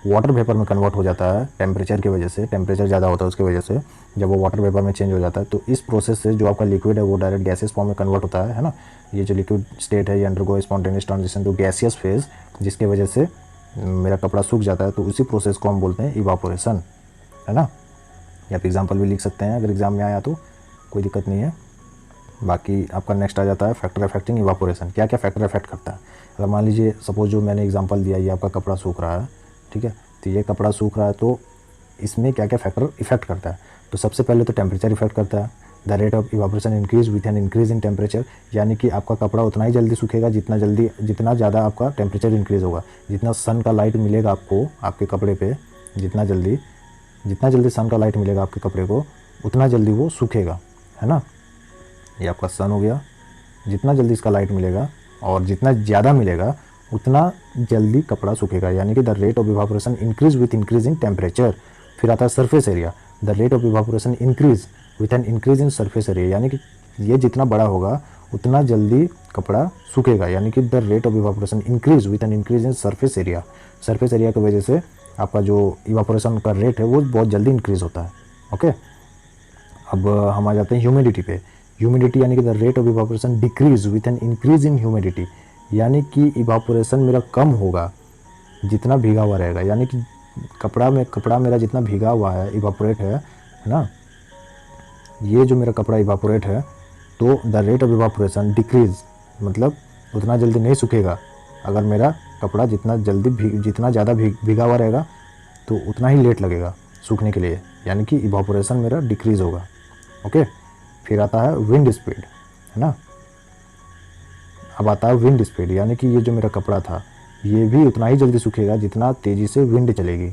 वाटर वेपर में कन्वर्ट हो जाता है टेम्परेचर की वजह से, टेम्परेचर ज़्यादा होता है उसकी वजह से, जब वो वाटर वेपर में चेंज हो जाता है तो इस प्रोसेस से जो आपका लिक्विड है वो डायरेक्ट गैसेस फॉर्म में कन्वर्ट होता है ना। ये जो लिक्विड स्टेट है ये undergo spontaneous transition to gaseous phase, जिसके वजह से मेरा कपड़ा सूख जाता है, तो उसी प्रोसेस को हम बोलते हैं इवापोरेशन, है ना। या आप एग्जाम्पल भी लिख सकते हैं अगर एग्जाम में आया तो कोई दिक्कत नहीं है। बाकी आपका नेक्स्ट आ जाता है फैक्टर अफेक्टिंग इवापोरेशन। क्या क्या फैक्टर अफेक्ट करता है, अगर मान लीजिए सपोज जो मैंने एग्जांपल दिया ये आपका कपड़ा सूख रहा है, ठीक है, तो ये कपड़ा सूख रहा है तो इसमें क्या क्या फैक्टर इफेक्ट करता है। तो सबसे पहले तो टेम्परेचर इफेक्ट करता है। The rate of evaporation increase with an increase in temperature, यानी कि आपका कपड़ा उतना ही जल्दी सूखेगा जितना ज़्यादा आपका टेम्परेचर इंक्रीज़ होगा। जितना सन का लाइट मिलेगा आपको आपके कपड़े पे, जितना जल्दी सन का लाइट मिलेगा आपके कपड़े को उतना जल्दी वो सूखेगा, है ना। ये आपका सन हो गया, जितना जल्दी इसका लाइट मिलेगा और जितना ज़्यादा मिलेगा उतना जल्दी कपड़ा सूखेगा, यानी कि the rate of evaporation increase with increase in temperature. फिर आता है surface area. The rate of evaporation increase with an increase in surface area, यानी कि ये जितना बड़ा होगा उतना जल्दी कपड़ा सूखेगा, यानी कि the rate of evaporation increase with an increase in surface area. Surface area की वजह से आपका जो इवापोरेशन का रेट है वो बहुत जल्दी इंक्रीज़ होता है। ओके, अब हम आ जाते हैं ह्यूमिडिटी पे। ह्यूमिडिटी यानी कि the rate of evaporation decrease with an increase in humidity, यानी कि इवापोरेशन मेरा कम होगा जितना भीगा हुआ रहेगा, यानी कि कपड़ा मेरा जितना भीगा हुआ है इवापोरेट है ना, ये जो मेरा कपड़ा इवापोरेट है तो the rate of evaporation decrease मतलब उतना जल्दी नहीं सूखेगा। अगर मेरा कपड़ा जितना ज़्यादा भीगा हुआ रहेगा तो उतना ही लेट लगेगा सूखने के लिए, यानी कि इवापोरेशन मेरा डिक्रीज़ होगा। ओके, फिर आता है विंड स्पीड, है ना। अब आता है विंड स्पीड, यानी कि ये जो मेरा कपड़ा था ये भी उतना ही जल्दी सूखेगा जितना तेज़ी से विंड चलेगी,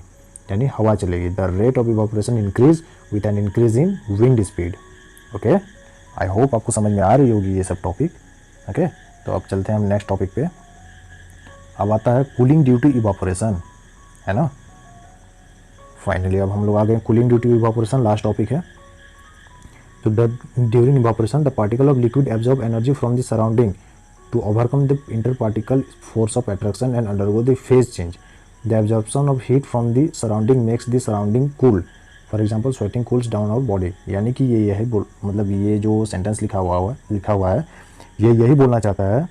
यानी हवा चलेगी। The rate of evaporation increase with an increase in wind speed. Okay, I hope आपको समझ में आ रही होगी ये सब टॉपिक। ओके, तो अब चलते हैं हम नेक्स्ट टॉपिक पे। अब आता है कूलिंग ड्यू टू इवापोरेशन, है ना। फाइनली अब हम लोग आ गए cooling due to evaporation, last topic है। तो during evaporation the particle of liquid absorb energy from the surrounding to overcome the interparticle force of attraction and undergo the phase change. The absorption of heat from the surrounding makes the surrounding cool. For example, sweating cools down our body. यानी कि ये यही मतलब ये जो sentence लिखा हुआ है ये यही बोलना चाहता है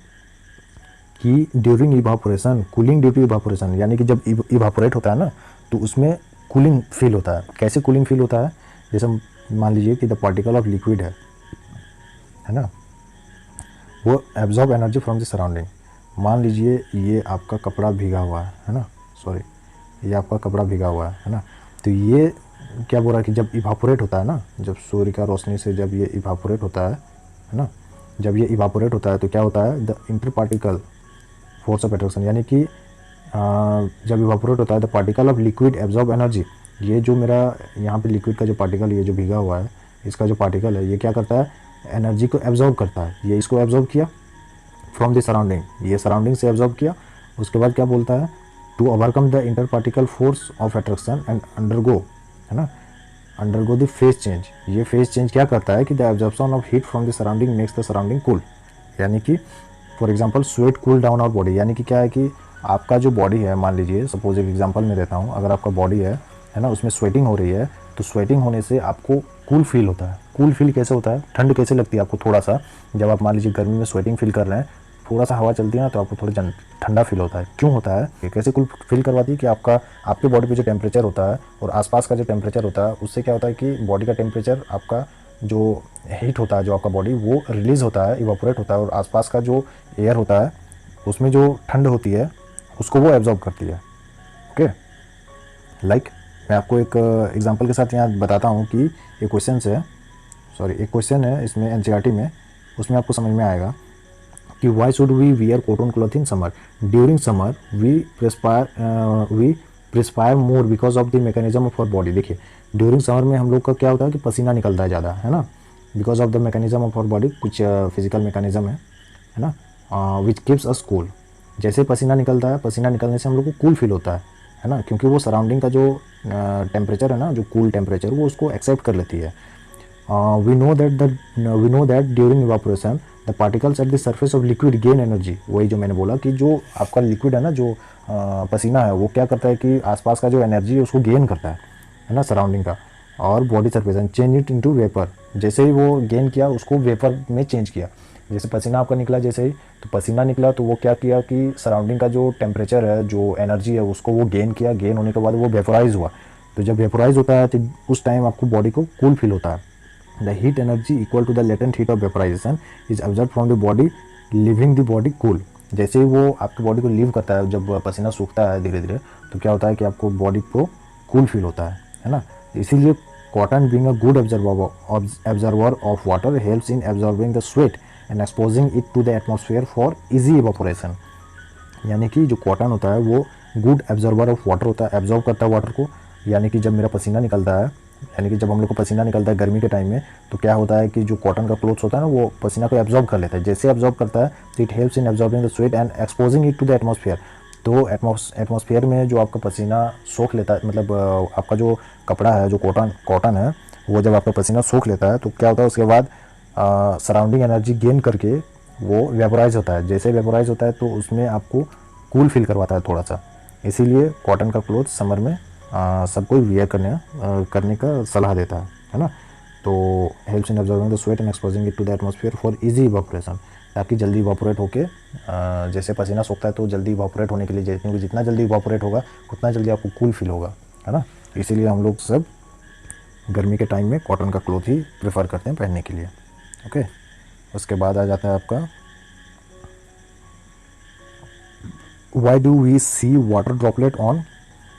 कि during evaporation cooling due to evaporation, यानी कि जब इवापोरेट होता है ना तो उसमें कूलिंग फील होता है। कैसे कूलिंग फील होता है, जैसे मान लीजिए कि द पार्टिकल ऑफ लिक्विड है ना, वो absorb energy from the surrounding. मान लीजिए ये आपका कपड़ा भीगा हुआ है ना, ये आपका कपड़ा भीगा हुआ है ना, तो ये क्या बोल रहा है कि जब इवापोरेट होता है ना, जब सूर्य का रोशनी से जब ये इवापोरेट होता है ना, जब ये इवापोरेट होता है तो क्या होता है, the inter particle force of attraction, यानी कि जब इवापोरेट होता है the particle of liquid absorb energy. ये जो मेरा यहाँ पे लिक्विड का जो पार्टिकल ये जो भीगा हुआ है इसका जो पार्टिकल है ये क्या करता है, एनर्जी को एब्जॉर्ब करता है। ये इसको एब्जॉर्ब किया फ्रॉम द सराउंडिंग, ये सराउंडिंग से एब्जॉर्ब किया। उसके बाद क्या बोलता है, to overcome the inter particle force of attraction and undergo, है ना, अंडरगो द फेज चेंज। ये फेज चेंज क्या करता है कि the absorption of heat from the surrounding makes the surrounding cool, यानी कि for example sweat cool down our body, यानी कि क्या है कि आपका जो बॉडी है, मान लीजिए सपोज एक एग्जाम्पल मैं देता हूँ, अगर आपका बॉडी है ना, उसमें स्वेटिंग हो रही है तो स्वेटिंग होने से आपको कूल फील होता है। कूल फील कैसे होता है, ठंड कैसे लगती है आपको थोड़ा सा, जब आप मान लीजिए गर्मी में स्वेटिंग फील कर रहे हैं, थोड़ा सा हवा चलती है ना तो आपको थोड़ा ठंडा फील होता है। क्यों होता है, ये कैसे कूल फील करवाती है कि आपके बॉडी पे जो टेम्परेचर होता है और आसपास का जो टेम्परेचर होता है, उससे क्या होता है कि बॉडी का टेम्परेचर, आपका जो हीट होता है, जो आपका बॉडी वो रिलीज़ होता है, इवापोरेट होता है, और आसपास का जो एयर होता है उसमें जो ठंड होती है उसको वो एब्जॉर्ब करती है। ओके, मैं आपको एक एग्जांपल के साथ यहाँ बताता हूँ कि एक क्वेश्चन है इसमें एनसीईआरटी में, उसमें आपको समझ में आएगा कि why should we wear cotton cloth in summer. During summer we perspire more because of the mechanism of our body. देखिए, ड्यूरिंग समर में हम लोग का क्या होता है कि पसीना निकलता है ज़्यादा, है ना, because of the mechanism of our body, कुछ फिजिकल मैकेनिज्म है ना, विच कीप्स अस कूल। जैसे पसीना निकलता है, पसीना निकलने से हम लोग को कूल फील होता है ना, क्योंकि वो सराउंडिंग का जो टेम्परेचर है ना, जो कूल टेम्परेचर, वो उसको एक्सेप्ट कर लेती है। We know that during evaporation the particles at the surface of liquid gain energy. वही जो मैंने बोला कि जो आपका लिक्विड है ना, जो पसीना है, वो क्या करता है कि आसपास का जो एनर्जी है उसको गेन करता है ना, सराउंडिंग का, और body surface and change it into vapour. जैसे ही वो गेन किया, उसको वेपर में चेंज किया। जैसे पसीना आपका निकला, जैसे ही तो पसीना निकला तो वो क्या किया कि सराउंडिंग का जो टेम्परेचर है, जो एनर्जी है, उसको वो गेन किया। गेन होने के बाद वो वेपोराइज हुआ। तो जब वेपोराइज होता है तो उस टाइम आपको बॉडी को कूल फील होता है। The heat energy equal to the latent heat of vaporisation is observe from the body living the body cool. जैसे ही वो आपकी बॉडी को लीव करता है, जब पसीना सूखता है धीरे धीरे, तो क्या होता है कि आपको बॉडी को कूल फील होता है ना। इसीलिए cotton being a good observer of water helps in absorbing the sweat and exposing it to the atmosphere for easy evaporation. यानी कि जो कॉटन होता है वो गुड एब्जॉर्बर ऑफ वाटर होता है, एब्जॉर्ब करता है वाटर को। यानी कि जब मेरा पसीना निकलता है, यानी कि जब हम लोग को पसीना निकलता है गर्मी के टाइम में, तो क्या होता है कि जो कॉटन का क्लोथ्स होता है ना, वो पसीना को एब्जॉर्ब कर लेता है। जैसे एब्जॉर्ब करता है तो it helps in absorbing the sweat and exposing it to the atmosphere. तो एटमॉस्फेयर में जो आपका पसीना सोख लेता है, मतलब आपका जो कपड़ा है, जो कॉटन है, वो जब आपका पसीना सोख लेता है तो क्या होता है, उसके बाद सराउंडिंग एनर्जी गेन करके वो वेपोराइज होता है। जैसे वेपोराइज होता है तो उसमें आपको कूल फील करवाता है थोड़ा सा। इसीलिए कॉटन का क्लोथ समर में सबको वियर करने का सलाह देता है ना। तो helps in observing the sweat and exposing it to the atmosphere for easy evaporation, ताकि जल्दी इवापोरेट होके, जैसे पसीना सूखता है तो जल्दी इवापोरेट होने के लिए, क्योंकि जितना जल्दी इवापोरेट होगा उतना जल्दी आपको कूल फील होगा, है ना। इसीलिए हम लोग सब गर्मी के टाइम में कॉटन का क्लोथ ही प्रेफर करते हैं पहनने के लिए। ओके, उसके बाद आ जाता है आपका why do we see water droplet on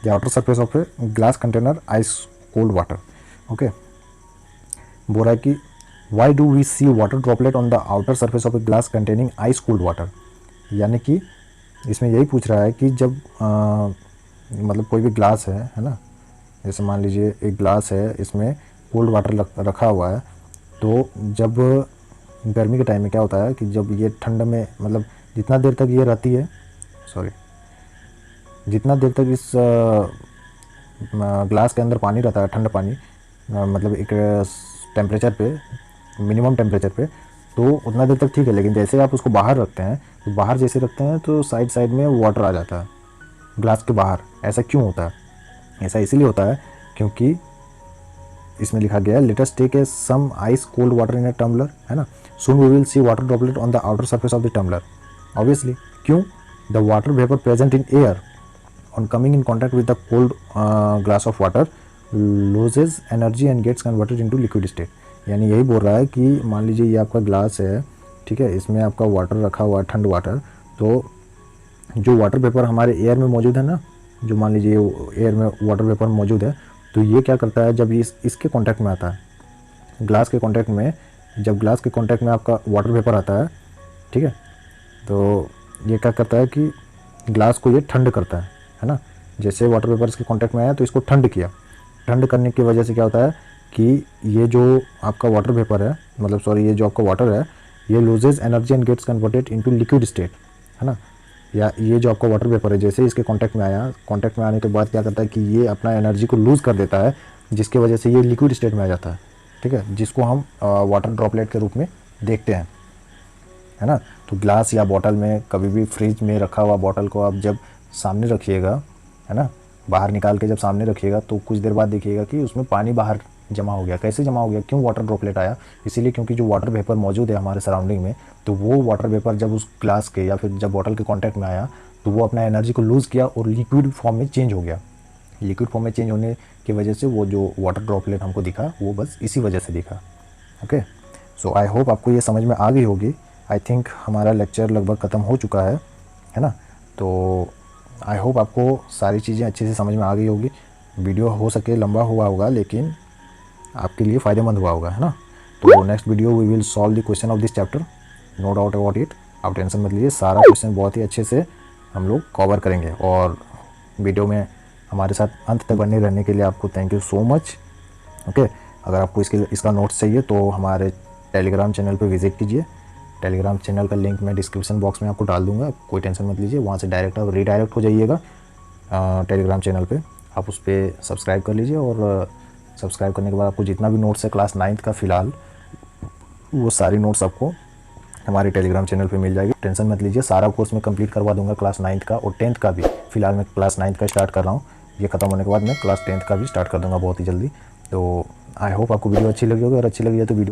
the outer surface of a glass container ice cold water. Okay, बोल रहा है कि why do we see water droplet on the outer surface of a glass containing ice cold water. यानी कि इसमें यही पूछ रहा है कि जब मतलब कोई भी ग्लास है ना, जैसे मान लीजिए एक ग्लास है, इसमें कोल्ड वाटर रखा हुआ है, तो जब गर्मी के टाइम में क्या होता है कि जब ये ठंड में, मतलब जितना देर तक ये रहती है, जितना देर तक इस ग्लास के अंदर पानी रहता है, ठंडा पानी, मतलब एक टेम्परेचर पे, मिनिमम टेम्परेचर पे, तो उतना देर तक ठीक है। लेकिन जैसे आप उसको बाहर रखते हैं, तो बाहर जैसे रखते हैं तो साइड साइड में वाटर आ जाता है ग्लास के बाहर। ऐसा क्यों होता है? ऐसा इसीलिए होता है क्योंकि इसमें लिखा गया है let us take a some ice cold water in a tumbler, है ना, soon we will see water droplet on the outer surface of the tumbler. Obviously, क्यों? The water vapour present in air on coming in contact with the cold glass of water loses energy and gets converted into liquid state। यानी यही बोल रहा है कि मान लीजिए ये आपका ग्लास है, ठीक है, इसमें आपका वाटर रखा हुआ है, ठंड वाटर, तो जो वाटर वेपर हमारे एयर में मौजूद है ना, जो मान लीजिए एयर में वाटर वेपर मौजूद है, तो ये क्या करता है, जब इसके कॉन्टैक्ट में आता है, ग्लास के कॉन्टैक्ट में, जब ग्लास के कॉन्टैक्ट में आपका वाटर वेपर आता है, ठीक है, तो ये क्या करता है कि ग्लास को ये ठंड करता है ना। जैसे वाटर वेपर इसके कांटेक्ट में आया तो इसको ठंड किया। ठंड करने की वजह से क्या होता है कि ये जो आपका वाटर वेपर है, मतलब सॉरी, ये जो आपका वाटर है, ये loses energy and gets converted into liquid state, है ना। या ये जो आपका वाटर वेपर है, जैसे इसके कांटेक्ट में आया, कांटेक्ट में आने के बाद क्या करता है कि ये अपना एनर्जी को लूज़ कर देता है, जिसकी वजह से ये लिक्विड स्टेट में आ जाता है, ठीक है, जिसको हम वाटर ड्रॉपलेट के रूप में देखते हैं, है ना। तो ग्लास या बॉटल में, कभी भी फ्रिज में रखा हुआ बॉटल को आप जब सामने रखिएगा, है ना, बाहर निकाल के जब सामने रखिएगा तो कुछ देर बाद देखिएगा कि उसमें पानी बाहर जमा हो गया। कैसे जमा हो गया, क्यों वाटर ड्रॉपलेट आया? इसीलिए क्योंकि जो वाटर वेपर मौजूद है हमारे सराउंडिंग में, तो वो वाटर वेपर जब उस ग्लास के या फिर जब बॉटल के कांटेक्ट में आया तो वो अपना एनर्जी को लूज़ किया और लिक्विड फॉर्म में चेंज हो गया। लिक्विड फॉर्म में चेंज होने की वजह से वो जो वाटर ड्रॉपलेट हमको दिखा वो बस इसी वजह से दिखा। ओके, सो आई होप आपको ये समझ में आ गई होगी। आई थिंक हमारा लेक्चर लगभग ख़त्म हो चुका है ना? तो आई होप आपको सारी चीज़ें अच्छे से समझ में आ गई होगी। वीडियो हो सके लंबा हुआ होगा लेकिन आपके लिए फ़ायदेमंद हुआ होगा, है ना? तो next video we will solve the question of this chapter, no doubt about it. आप टेंशन मत लीजिए, सारा क्वेश्चन बहुत ही अच्छे से हम लोग कवर करेंगे। और वीडियो में हमारे साथ अंत तक बने रहने के लिए आपको thank you so much. Okay, अगर आपको इसका नोट्स चाहिए तो हमारे टेलीग्राम चैनल पे विज़िट कीजिए। टेलीग्राम चैनल का लिंक मैं डिस्क्रिप्शन बॉक्स में आपको डाल दूँगा, कोई टेंशन मत लीजिए। वहाँ से डायरेक्ट आप रीडायरेक्ट हो जाइएगा टेलीग्राम चैनल पे। आप उस पर सब्सक्राइब कर लीजिए और सब्सक्राइब करने के बाद आपको जितना भी नोट्स है क्लास 9th का फ़िलहाल, वो सारी नोट्स आपको हमारे टेलीग्राम चैनल पे मिल जाएगी। टेंशन मत लीजिए, सारा कोर्स मैं कंप्लीट करवा दूंगा क्लास 9th का और 10th का भी। फ़िलहाल मैं क्लास 9th का स्टार्ट कर रहा हूँ, ये ख़त्म होने के बाद मैं क्लास 10th का भी स्टार्ट कर दूंगा बहुत ही जल्दी। तो आई होप आपको वीडियो अच्छी लगी होगी, और अच्छी लगी है तो वीडियो